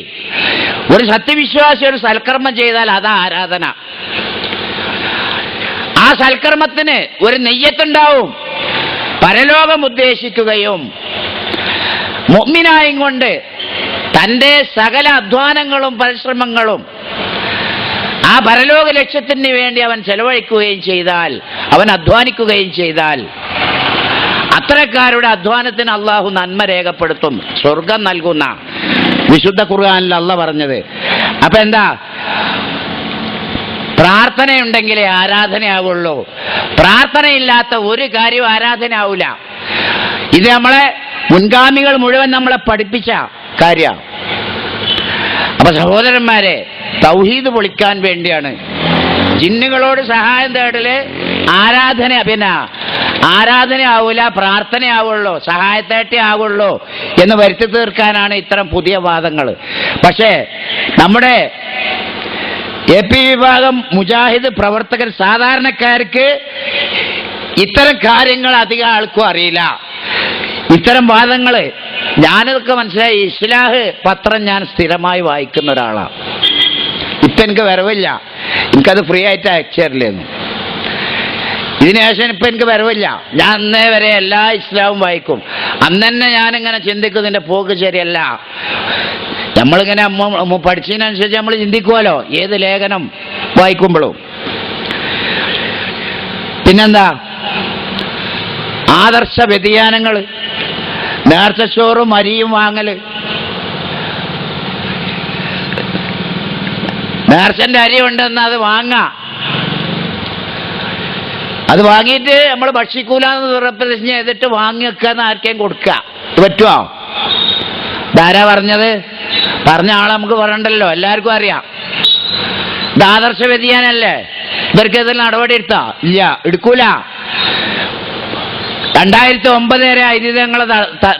ഒരു സത്യവിശ്വാസി ഒരു സൽക്കർമ്മം ചെയ്താൽ അതാ ആരാധന. ആ സൽക്കർമ്മത്തിന് ഒരു നെയ്യത്തുണ്ടാവും. പരലോകം ഉദ്ദേശിക്കുകയും മുഅ്മിനായും കൊണ്ട് തൻ്റെ സകല അധ്വാനങ്ങളും പരിശ്രമങ്ങളും ആ പരലോക ലക്ഷ്യത്തിന് വേണ്ടി അവൻ ചെലവഴിക്കുകയും ചെയ്താൽ, അവൻ അധ്വാനിക്കുകയും ചെയ്താൽ, അത്തരക്കാരുടെ അധ്വാനത്തിന് അള്ളാഹു നന്മ രേഖപ്പെടുത്തും, സ്വർഗം നൽകുന്ന വിശുദ്ധ ഖുർആനിൽ അള്ളാഹ് പറഞ്ഞത്. അപ്പൊ എന്താ? പ്രാർത്ഥനയുണ്ടെങ്കിലേ ആരാധനയാവുള്ളൂ. പ്രാർത്ഥനയില്ലാത്ത ഒരു കാര്യവും ആരാധനയാവൂല. ഇത് നമ്മളെ മുൻഗാമികൾ മുഴുവൻ നമ്മളെ പഠിപ്പിച്ച കാര്യമാണ്. അപ്പൊ സഹോദരന്മാരെ, തൗഹീദ് പൊളിക്കാൻ വേണ്ടിയാണ് ജിന്നുകളോട് സഹായം തേടല് ആരാധനയാവൂല, പ്രാർത്ഥനയാവുള്ളൂ, സഹായത്തേട്ടേ ആവുള്ളൂ എന്ന് വരുത്തി തീർക്കാനാണ് ഇത്തരം പുതിയ വാദങ്ങൾ. പക്ഷേ നമ്മുടെ AP വിഭാഗം മുജാഹിദ് പ്രവർത്തകർ, സാധാരണക്കാർക്ക് ഇത്തരം കാര്യങ്ങൾ അധികം ആൾക്കും അറിയില്ല. ഇത്തരം വാദങ്ങൾ ഞാനതൊക്കെ മനസ്സിലായി. ഇസ്ലാഹ് പത്രം ഞാൻ സ്ഥിരമായി വായിക്കുന്ന ഒരാളാണ്. ഇപ്പം എനിക്ക് വരവില്ല, എനിക്കത് ഫ്രീ ആയിട്ട് അയച്ചു തരില്ലെന്നു. ഇതിനുശേഷം ഇപ്പം എനിക്ക് വരവില്ല. ഞാൻ അന്നേ വരെ എല്ലാ ഇസ്ലാമും വായിക്കും. അന്ന് തന്നെ ഞാനിങ്ങനെ ചിന്തിക്കുന്നതിൻ്റെ പോക്ക് ശരിയല്ല. നമ്മളിങ്ങനെ പഠിച്ചതിനനുസരിച്ച് നമ്മൾ ചിന്തിക്കുമല്ലോ ഏത് ലേഖനം വായിക്കുമ്പോഴും. പിന്നെന്താ, ആദർശ വ്യതിയാനങ്ങൾ, നേർച്ചച്ചോറും അരിയും വാങ്ങൽ. നേർച്ചൻ്റെ അരി ഉണ്ടെന്ന് അത് വാങ്ങാം, അത് വാങ്ങിയിട്ട് നമ്മൾ ഭക്ഷിക്കൂലെന്ന് ദുരപ്രതിജ്ഞ ചെയ്തിട്ട് വാങ്ങി വെക്കാന്ന് ആർക്കേം കൊടുക്കുക. ഇത് പറ്റുമോ? ഇതാരാ പറഞ്ഞത്? പറഞ്ഞ ആളെ നമുക്ക് പറയണ്ടല്ലോ, എല്ലാവർക്കും അറിയാം. ഇത് ആദർശ വ്യതിയാനല്ലേ? ഇവർക്ക് ഇതിൽ നടപടി എടുത്താ? ഇല്ല, എടുക്കൂല. 2009 വരെ ഐതിഹ്യങ്ങൾ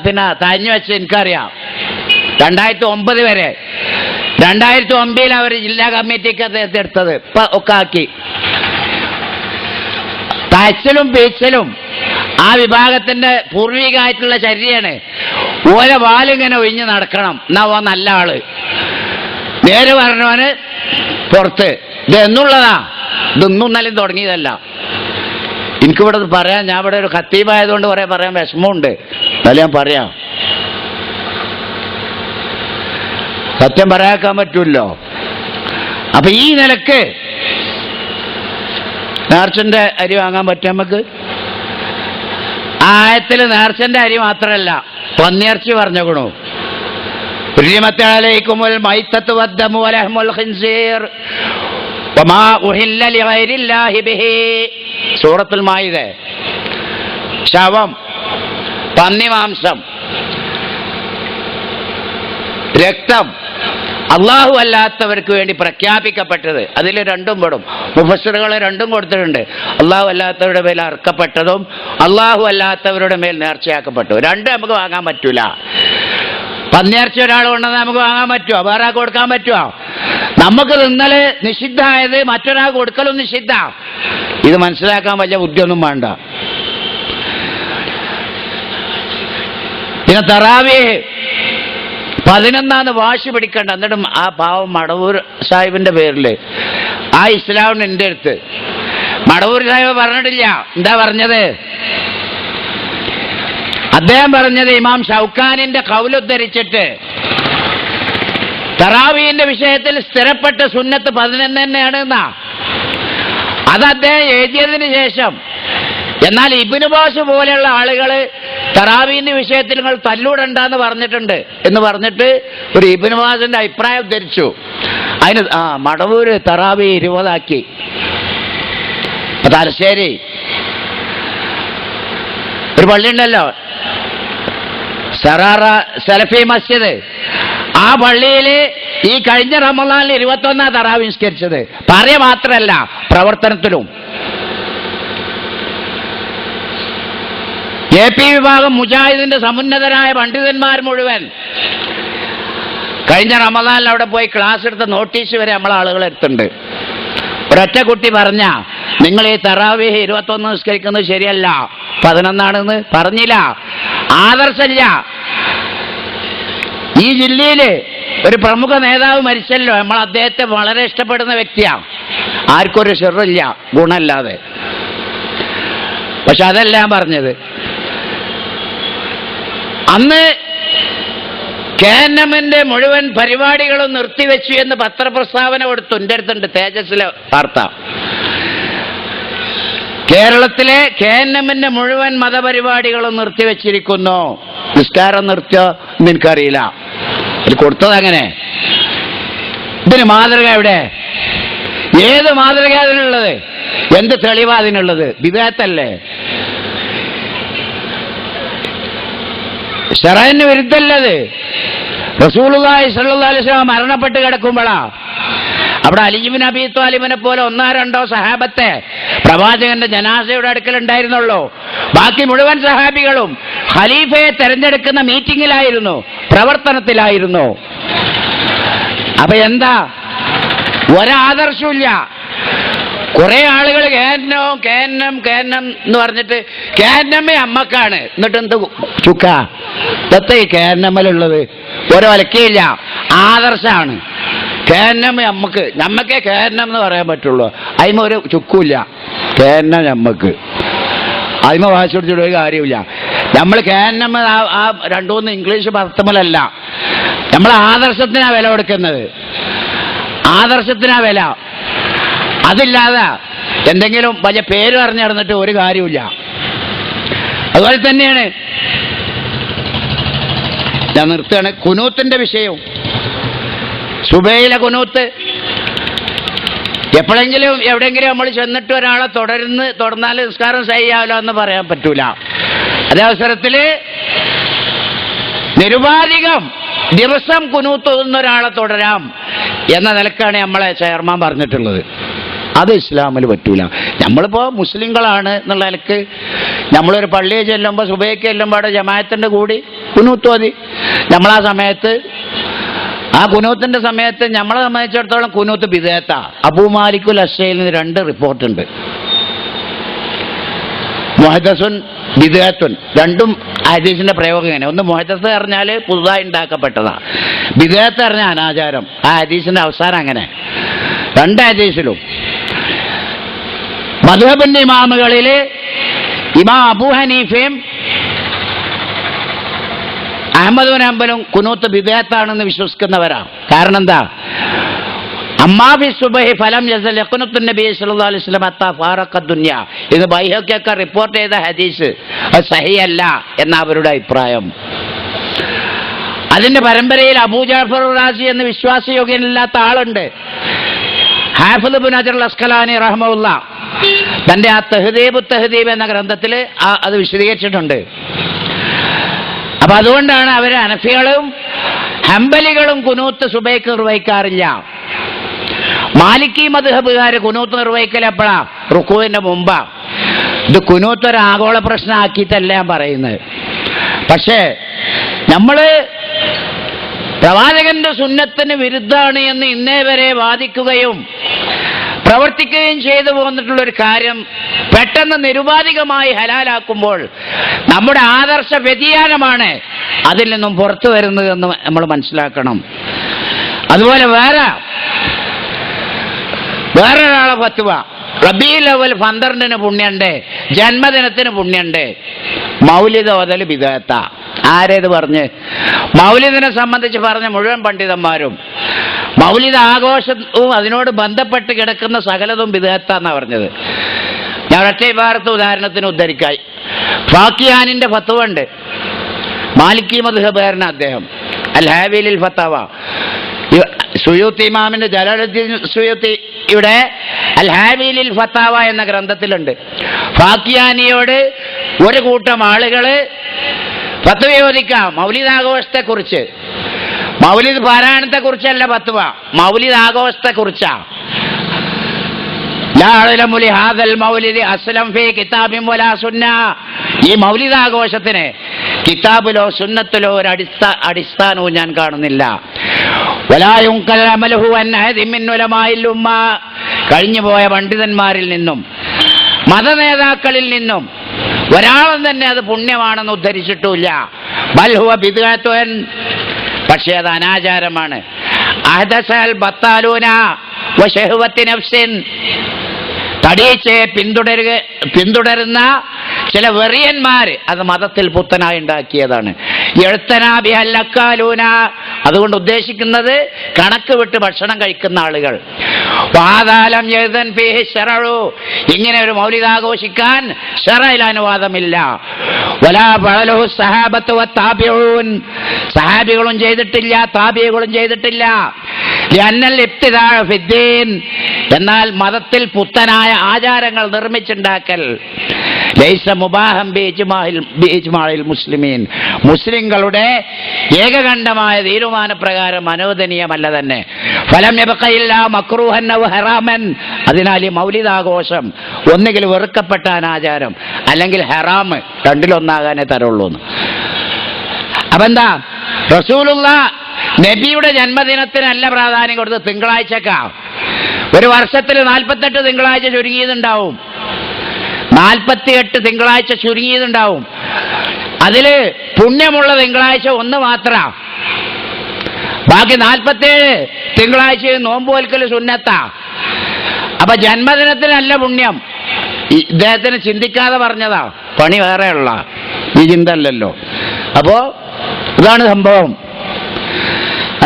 പിന്നെ തഴഞ്ഞു വെച്ച് എനിക്കറിയാം. 2009 വരെ. 2009 അവർ ജില്ലാ കമ്മിറ്റിക്ക് അദ്ദേഹത്തെ എടുത്തത് ഇപ്പം ഒക്കെ ആക്കി. തയ്ച്ചലും പേച്ചലും ആ വിഭാഗത്തിന്റെ പൂർവികമായിട്ടുള്ള ചര്യയാണ്. ഓരോ വാലിങ്ങനെ ഒഴിഞ്ഞ് നടക്കണം, എന്നാ ഓ നല്ല ആള്. നേര് പറഞ്ഞവന് പുറത്ത്. ഇത് എന്നുള്ളതാ, ഇതൊന്നും നല്ല തുടങ്ങിയതല്ല. എനിക്കിവിടെ പറയാം, ഞാൻ ഇവിടെ ഒരു ഖത്തീബായതുകൊണ്ട് പറയാൻ വിഷമമുണ്ട്. എന്നാലും ഞാൻ പറയാം, സത്യം പറയാക്കാൻ പറ്റൂല്ലോ. അപ്പൊ ഈ നിലക്ക് നേർച്ചന്റെ അരി വാങ്ങാൻ പറ്റും നമുക്ക്. ആ ആയത്തിൽ നേർച്ചന്റെ അരി മാത്രമല്ല, പന്നിയിറച്ചി പറഞ്ഞുകൊണു. സൂറത്തുൽ മാഇദ. ശവം, പന്നിമാംസം, രക്തം അള്ളാഹു അല്ലാത്തവർക്ക് വേണ്ടി പ്രഖ്യാപിക്കപ്പെട്ടത്. അതിൽ രണ്ടും പെടും. മുഫസ്സിറുകൾ രണ്ടും കൊടുത്തിട്ടുണ്ട്. അള്ളാഹു അല്ലാത്തവരുടെ മേൽ അർക്കപ്പെട്ടതും അള്ളാഹു അല്ലാത്തവരുടെ മേൽ നേർച്ചയാക്കപ്പെട്ടു. രണ്ടും നമുക്ക് വാങ്ങാൻ പറ്റൂല. പന്നിയിറച്ചി ഒരാൾ കൊണ്ടുവന്നാൽ നമുക്ക് വാങ്ങാൻ പറ്റുമോ? വേറെ ആൾക്ക് കൊടുക്കാൻ പറ്റുമോ? നമുക്ക് തിന്നല് നിഷിദ്ധമായത് മറ്റൊരാൾക്ക് കൊടുക്കലും നിഷിദ്ധ. ഇത് മനസ്സിലാക്കാൻ വലിയ ബുദ്ധിയൊന്നും വേണ്ട. പിന്നെ തറാവീഹ് 11 വാശി പിടിക്കണ്ട. എന്നിട്ടും ആ പാവം മടവൂർ സാഹിബിന്റെ പേരിൽ ആ ഇസ്ലാമിന് എൻ്റെ അടുത്ത് മടവൂർ സാഹിബ് പറഞ്ഞിട്ടില്ല. എന്താ പറഞ്ഞത്? അദ്ദേഹം പറഞ്ഞത് ഇമാം ഷൗക്കാനിന്റെ ഖൗലുദ്ധരിച്ചിട്ട് തറാവീഹിന്റെ വിഷയത്തിൽ സ്ഥിരപ്പെട്ട സുന്നത്ത് 11 തന്നെയാണ് എന്നാ. അത് അദ്ദേഹം എഴുതിയതിന് ശേഷം. എന്നാൽ ഇബ്നു ബാസ് പോലെയുള്ള ആളുകൾ തറാവീഹിന്റെ വിഷയത്തിൽ നിങ്ങൾ തല്ലൂടണ്ടെന്ന് പറഞ്ഞിട്ടുണ്ട് എന്ന് പറഞ്ഞിട്ട് ഒരു ഇബ്നു ബാസിന്റെ അഭിപ്രായം ഉദ്ധരിച്ചു. അതിന് മടവൂര് തറാവി 20 ആക്കി. തലശ്ശേരി ഒരു പള്ളിയുണ്ടല്ലോ, സറാറ സലഫി മസ്ജിദ്. ആ പള്ളിയിൽ ഈ കഴിഞ്ഞ റമളാനിൽ 21 തറാവി നിസ്കരിച്ചത്. പറയ മാത്രമല്ല, പ്രവർത്തനത്തിലും. AP വിഭാഗം മുജാഹിദിന്റെ സമുന്നതരായ പണ്ഡിതന്മാർ മുഴുവൻ കഴിഞ്ഞ റമളാനിൽ അവിടെ പോയി ക്ലാസ് എടുത്ത നോട്ടീസ് വരെ നമ്മളെ ആളുകൾ എടുത്തിട്ടുണ്ട്. ഒരൊറ്റ കുട്ടി പറഞ്ഞ, നിങ്ങൾ ഈ തറാവീഹ് 21 നിസ്കരിക്കുന്നത് ശരിയല്ല, 11 പറഞ്ഞില്ല. ആദർശമില്ല. ഈ ജില്ലയില് ഒരു പ്രമുഖ നേതാവ് മരിച്ചല്ലോ, നമ്മൾ അദ്ദേഹത്തെ വളരെ ഇഷ്ടപ്പെടുന്ന വ്യക്തിയാണ്. ആർക്കൊരു ഷെറില്ല, ഗുണമല്ലാതെ. പക്ഷെ അതല്ല ഞാൻ പറഞ്ഞത്. അന്ന് KNMന്റെ മുഴുവൻ പരിപാടികളും നിർത്തിവെച്ചു എന്ന് പത്രപ്രസ്താവന കൊടുത്തു. എൻ്റെ അടുത്തുണ്ട് തേജസ്സിലെ വാർത്ത. കേരളത്തിലെ KNMന്റെ മുഴുവൻ മതപരിപാടികളും നിർത്തിവെച്ചിരിക്കുന്നു. നിസ്കാരം നിർത്തിയോ എന്ന് എനിക്കറിയില്ല. ഇത് കൊടുത്തത് അങ്ങനെ. ഇതിന് മാതൃക എവിടെ? ഏത് മാതൃക അതിനുള്ളത്? എന്ത് തെളിവാ അതിനുള്ളത്? വിദേഹത്തല്ലേ? ശറഅന് വിരുദ്ധല്ലത്. റസൂലുള്ളാഹി സ്വല്ലല്ലാഹു അലൈഹി വസല്ലം മരണപ്പെട്ട് കിടക്കുമ്പോഴാ അവിടെ അലി ഇബ്നു അബീ ത്വാലിബിനെ പോലെ ഒന്നോ രണ്ടോ സഹാബത്തെ പ്രവാചകന്റെ ജനാസയുടെ അടുക്കൽ ഉണ്ടായിരുന്നുള്ളൂ. ബാക്കി മുഴുവൻ സഹാബികളും ഖലീഫയെ തെരഞ്ഞെടുക്കുന്ന മീറ്റിംഗിലായിരുന്നു, പ്രവർത്തനത്തിലായിരുന്നു. അപ്പൊ എന്താ, ഒരാദർശമില്ല. കുറെ ആളുകൾ കേന്നം എന്ന് പറഞ്ഞിട്ട് കേന്നമ്മ അമ്മക്കാണ്. എന്നിട്ട് എന്ത് ചുക്ക ഈ കേന്നമ്മലുള്ളത് ഓരോ വലക്കയില്ല, ആദർശമാണ്. കേന്നമ്മ അമ്മക്ക്, നമ്മക്കേ കേന്നം എന്ന് പറയാൻ പറ്റുള്ളൂ. അതിമ ഒരു ചുക്കുമില്ല. കേന്നം നമ്മക്ക് അതിമ വാശി പിടിച്ചിട്ട് ഒരു കാര്യമില്ല. നമ്മൾ കേന്നമ്മ ആ രണ്ടുമൂന്ന് ഇംഗ്ലീഷ് പദത്തമല്ല, നമ്മൾ ആദർശത്തിനാ വില കൊടുക്കുന്നത്. ആദർശത്തിനാ വില. അതില്ലാതെ എന്തെങ്കിലും വലിയ പേര് പറഞ്ഞു നടന്നിട്ട് ഒരു കാര്യമില്ല. അതുപോലെ തന്നെയാണ് ഞാൻ നിർത്തുകയാണ് കുനൂത്തിന്റെ വിഷയവും. സുബൈയിലെ കുനൂത്ത് എപ്പോഴെങ്കിലും എവിടെയെങ്കിലും നമ്മൾ ചെന്നിട്ട് ഒരാളെ തുടർന്നാൽ നിസ്കാരം ചെയ്യാമല്ലോ എന്ന് പറയാൻ പറ്റൂല. അതേ അവസരത്തിൽ നിരുപാധികം ദിവസം കുനൂത്ത് ഓതുന്ന ഒരാളെ തുടരാം എന്ന നിലക്കാണ് നമ്മളെ ചെയർമാൻ പറഞ്ഞിട്ടുള്ളത്. അത് ഇസ്ലാമിൽ പറ്റൂല. നമ്മളിപ്പോൾ മുസ്ലിങ്ങളാണ് എന്നുള്ള നിലക്ക് നമ്മളൊരു പള്ളിയെ ചെല്ലുമ്പോൾ സുബൈക്ക് ചെല്ലുമ്പോൾ അവിടെ ജമാഅത്തിൻ്റെ കൂടി കുനൂത്ത് മതി. നമ്മളാ സമയത്ത് ആ കുനൂത്തിന്റെ സമയത്ത് നമ്മളെ സംബന്ധിച്ചിടത്തോളം കുനൂത്ത് ബിദഅത്താ. അബൂ മാലിക്കുൽ അശ്ശയിൽ നിന്ന് 2 റിപ്പോർട്ടുണ്ട്. മുഹദ്ദസുൻ ബിദഅത്തുൻ, രണ്ടും ഹദീസിന്റെ പ്രയോഗം ഇങ്ങനെ. ഒന്ന് മുഹദ്ദസ് പറഞ്ഞാൽ പുതുതായി ഉണ്ടാക്കപ്പെട്ടതാ, ബിദഅത്ത് പറഞ്ഞാൽ അനാചാരം. ആ ഹദീസിന്റെ അവസാനം അങ്ങനെ 2 ഹദീസിലും. മദ്ഹബിന്റെ ഇമാമുകളിൽ ഇമാം അബൂ ഹനീഫയും അഹ്മദ് ബിൻ ഹംബലും കുനൂത്ത് ബിദഅത്താണെന്ന് വിശ്വസിക്കുന്നവരാണ്. കാരണം എന്താ, അമ്മാഫി സുബഹി ഫലം യസൽ യഖ്നുത്തു നബി സല്ലല്ലാഹു അലൈഹി വസല്ലം ഹത്താ ഫാറഖ ദുനിയ. ഇത് ബൈഹഖിയൊക്കെ റിപ്പോർട്ട് ചെയ്ത ഹദീസ്, അത് സഹിഹല്ല എന്ന അവരുടെ അഭിപ്രായം. അതിന്റെ പരമ്പരയിൽ അബൂ ജഅഫർ റാസി എന്ന് വിശ്വാസയോഗ്യനില്ലാത്ത ആളുണ്ട്. ഹാഫിദ് ഇബ്നു ഹജർ അസ്ഖലാനി റഹ്മഹുല്ലാഹ് തന്റെ ആ തഹ്ദീബ് എന്ന ഗ്രന്ഥത്തിൽ അത് വിശദീകരിച്ചിട്ടുണ്ട്. അപ്പൊ അതുകൊണ്ടാണ് അവര് ഹനഫികളും ഹംബലികളും കുനൂത്ത് സുബൈക്ക് നിർവഹിക്കാറില്ല. മാലിക്കി മദ്ഹബുകാർ കുനൂത്ത് നിർവഹിക്കൽ എപ്പോഴാ? റുക്കൂവിന്റെ മുമ്പാ. ഇത് കുനൂത്ത് ഒരു ആഗോള പ്രശ്നമാക്കിയിട്ടല്ല ഞാൻ പറയുന്നത്. പക്ഷേ നമ്മള് പ്രവാചകന്റെ സുന്നത്തിന് വിരുദ്ധാണ് എന്ന് ഇന്നേ വരെ വാദിക്കുകയും പ്രവർത്തിക്കുകയും ചെയ്തു പോന്നിട്ടുള്ള ഒരു കാര്യം പെട്ടെന്ന് നിരുപാധികമായി ഹലാലാക്കുമ്പോൾ നമ്മുടെ ആദർശ വ്യതിയാനമാണ് അതിൽ നിന്നും പുറത്തു വരുന്നത് എന്ന് നമ്മൾ മനസ്സിലാക്കണം. അതുപോലെ വേറൊരാളെ ഫത്വ, റബീഉൽ അവ്വൽ 12-ന് പുണ്യണ്ട്, ജന്മദിനത്തിന് പുണ്യണ്ട്, മൗലിദ് ഓതൽ ബിദഅത്താ. ആരേത് പറഞ്ഞ്? മൗലിദിനെ സംബന്ധിച്ച് പറഞ്ഞ മുഴുവൻ പണ്ഡിതന്മാരും മൗലിദ് ആഘോഷവും അതിനോട് ബന്ധപ്പെട്ട് കിടക്കുന്ന സകലതും ബിദഅത്താന്നാ പറഞ്ഞത്. ഞാൻ ഒറ്റ ഇബാറത്ത് ഉദാഹരണത്തിന് ഉദ്ധരിക്കായി. ഫാക്കിയാനിന്റെ ഫത്വ ഉണ്ട്, മാലിക്കി മദ്ഹബുകാരനാണ് അദ്ദേഹം. അൽ ഹാവിലിൽ ഫത്തവ, സുയൂത്തി ഇമാമിന്റെ ജലാലുദ്ദീൻ സുയൂത്തി ഇവിടെ അൽ ഹാവിലിൽ ഫത്താവ എന്ന ഗ്രന്ഥത്തിലുണ്ട്. ഫാക്കിയാനിയോട് ഒരു കൂട്ടം ആളുകള് ഫത്വ ചോദിക്കാം മൗലിദ് ആഘോഷത്തെക്കുറിച്ച്. മൗലിദ് പാരായണത്തെ കുറിച്ചല്ല ഫത്വ, മൗലിദ് ആഘോഷത്തെ കുറിച്ചാ. ഈ മൗലിദ് ആഘോഷത്തിന് കിതാബിലോ സുന്നത്തിലോ ഒരു അടിസ്ഥാനവും ഞാൻ കാണുന്നില്ല. കഴിഞ്ഞുപോയ പണ്ഡിതന്മാരിൽ നിന്നും മതനേതാക്കളിൽ നിന്നും ഒരാളും തന്നെ അത് പുണ്യമാണെന്ന് ഉദ്ധരിച്ചിട്ടില്ല. ബൽഹുവ ബിദ്അത്തുൻ, പക്ഷേ അത് അനാചാരമാണ്. അഹ്ദസൽ ബത്താലൂന വശഹവത്തി നഫ്സിൻ, തടീച്ചയെ പിന്തുടരുന്ന ചില വെറിയന്മാർ അത് മതത്തിൽ പുത്തനായി ഉണ്ടാക്കിയതാണ്. എഴുത്തനാബിഹല്ലക്കാലൂന, അതുകൊണ്ട് ഉദ്ദേശിക്കുന്നത് കണക്ക് വിട്ട് ഭക്ഷണം കഴിക്കുന്ന ആളുകൾ. വാദാലം എഴുതൻ ഫീഹി ശറഉ, ഇങ്ങനെ ഒരു മൗലിദ് ആഘോഷിക്കാൻ ശറഇൽ അനുവാദമില്ല. വലാ ഫഅലഹു സഹാബത്തു വത്താബിഊൻ, സഹാബികളും ചെയ്തിട്ടില്ല, താബിഈകളും ചെയ്തിട്ടില്ല. ലിഅന്നൽ ഇബ്തിദാഅ ഫിദ്ദീൻ, എന്നാൽ മതത്തിൽ പുത്തനായ ആചാരങ്ങൾ നിർമ്മിച്ചുണ്ടാക്കൽ ലൈസ മുബാഹം ബിഇജ്മാഇൽ മുസ്ലിമീൻ, മുസ്ലിങ്ങളുടെ ഏകകണ്ഠമായ തീരുമാനപ്രകാരം അനുവദനീയമല്ല തന്നെ. ഫലം യബ്ഖ ഇല്ലാ മക്റൂഹൻ ഔ ഹറാമൻ, അതിനാൽ ഈ മൗലിദാഘോഷം ഒന്നുകിൽ വെറുക്കപ്പെട്ട അനാചാരം അല്ലെങ്കിൽ ഹറാം, രണ്ടിലൊന്നാകാനേ തരുള്ളൂ. അപ്പൊ എന്താ, റസൂലുള്ള നബിയുടെ ജന്മദിനത്തിനല്ല പ്രാധാന്യം കൊടുത്ത് തിങ്കളാഴ്ചക്കാ. ഒരു വർഷത്തിൽ 48 തിങ്കളാഴ്ച ചുരുങ്ങിയതുണ്ടാവും, 48 തിങ്കളാഴ്ച ചുരുങ്ങിയതുണ്ടാവും. അതില് പുണ്യമുള്ള തിങ്കളാഴ്ച ഒന്ന് മാത്ര, ബാക്കി 47 തിങ്കളാഴ്ച നോമ്പ് വൽക്കൽ സുന്നത്താ. അപ്പൊ ജന്മദിനത്തിനല്ല പുണ്യം. ഇദ്ദേഹത്തിന് ചിന്തിക്കാതെ പറഞ്ഞതാ, പണി വേറെയുള്ള ഈ ചിന്ത അല്ലല്ലോ. അപ്പോ ഇതാണ് സംഭവം.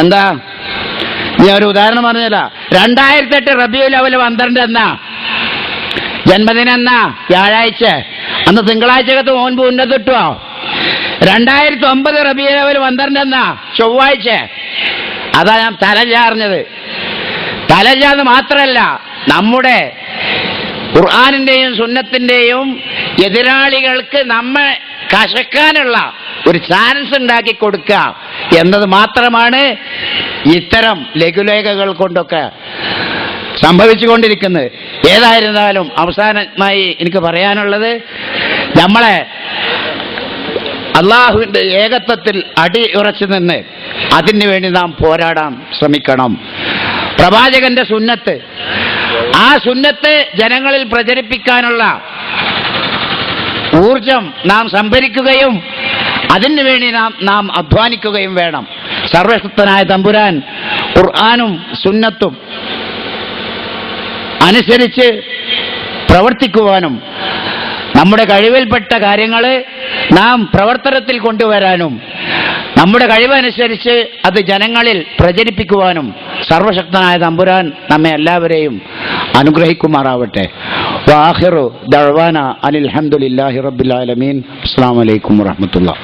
എന്താ, ഞാൻ ഒരു ഉദാഹരണം പറഞ്ഞില്ല. 2008 റബീഉൽ അവ്വൽ 12 എന്നാ ജന്മദിനം, എന്നാ വ്യാഴാഴ്ച, അന്ന് തിങ്കളാഴ്ചക്കത്ത് നോൻപ് ഉന്നതിട്ടോ. 2009 റബീഉൽ അവ്വൽ 12 എന്നാ ചൊവ്വാഴ്ച. അതാ ഞാൻ തലചാർഞ്ഞത്. തലചാർന്ന് മാത്രമല്ല, നമ്മുടെ ഖുർആനിന്റെയും സുന്നത്തിന്റെയും എതിരാളികൾക്ക് നമ്മെ കശക്കാനുള്ള ഒരു ചാൻസ് ഉണ്ടാക്കി കൊടുക്കുക എന്നത് മാത്രമാണ് ഇത്തരം ലഘുലേഖകൾ കൊണ്ടൊക്കെ സംഭവിച്ചുകൊണ്ടിരിക്കുന്നത്. ഏതായിരുന്നാലും അവസാനമായി എനിക്ക് പറയാനുള്ളത്, നമ്മളെ അള്ളാഹുവിൻ്റെ ഏകത്വത്തിൽ അടിയുറച്ചു നിന്ന് അതിനു വേണ്ടി നാം പോരാടാൻ ശ്രമിക്കണം. പ്രവാചകന്റെ സുന്നത്ത്, ആ സുന്നത്ത് ജനങ്ങളിൽ പ്രചരിപ്പിക്കാനുള്ള ഊർജം നാം സംഭരിക്കുകയും അതിനു വേണ്ടി നാം അധ്വാനിക്കുകയും വേണം. സർവശക്തനായ തമ്പുരാൻ ഖുർആനും സുന്നത്തും അനുസരിച്ച് പ്രവർത്തിക്കുവാനും നമ്മുടെ കഴിവിൽപ്പെട്ട കാര്യങ്ങൾ നാം പ്രവർത്തനത്തിൽ കൊണ്ടുവരാനും നമ്മുടെ കഴിവനുസരിച്ച് അത് ജനങ്ങളിൽ പ്രചരിപ്പിക്കുവാനും സർവശക്തനായ തമ്പുരാൻ നമ്മെ എല്ലാവരെയും അനുഗ്രഹിക്കുമാറാവട്ടെ. വആഖിറു ദഅ്വാനാ അനിൽ ഹംദുലില്ലാഹി റബ്ബിൽ ആലമീൻ. അസ്സലാമു അലൈക്കും വറഹ്മത്തുള്ളാഹി.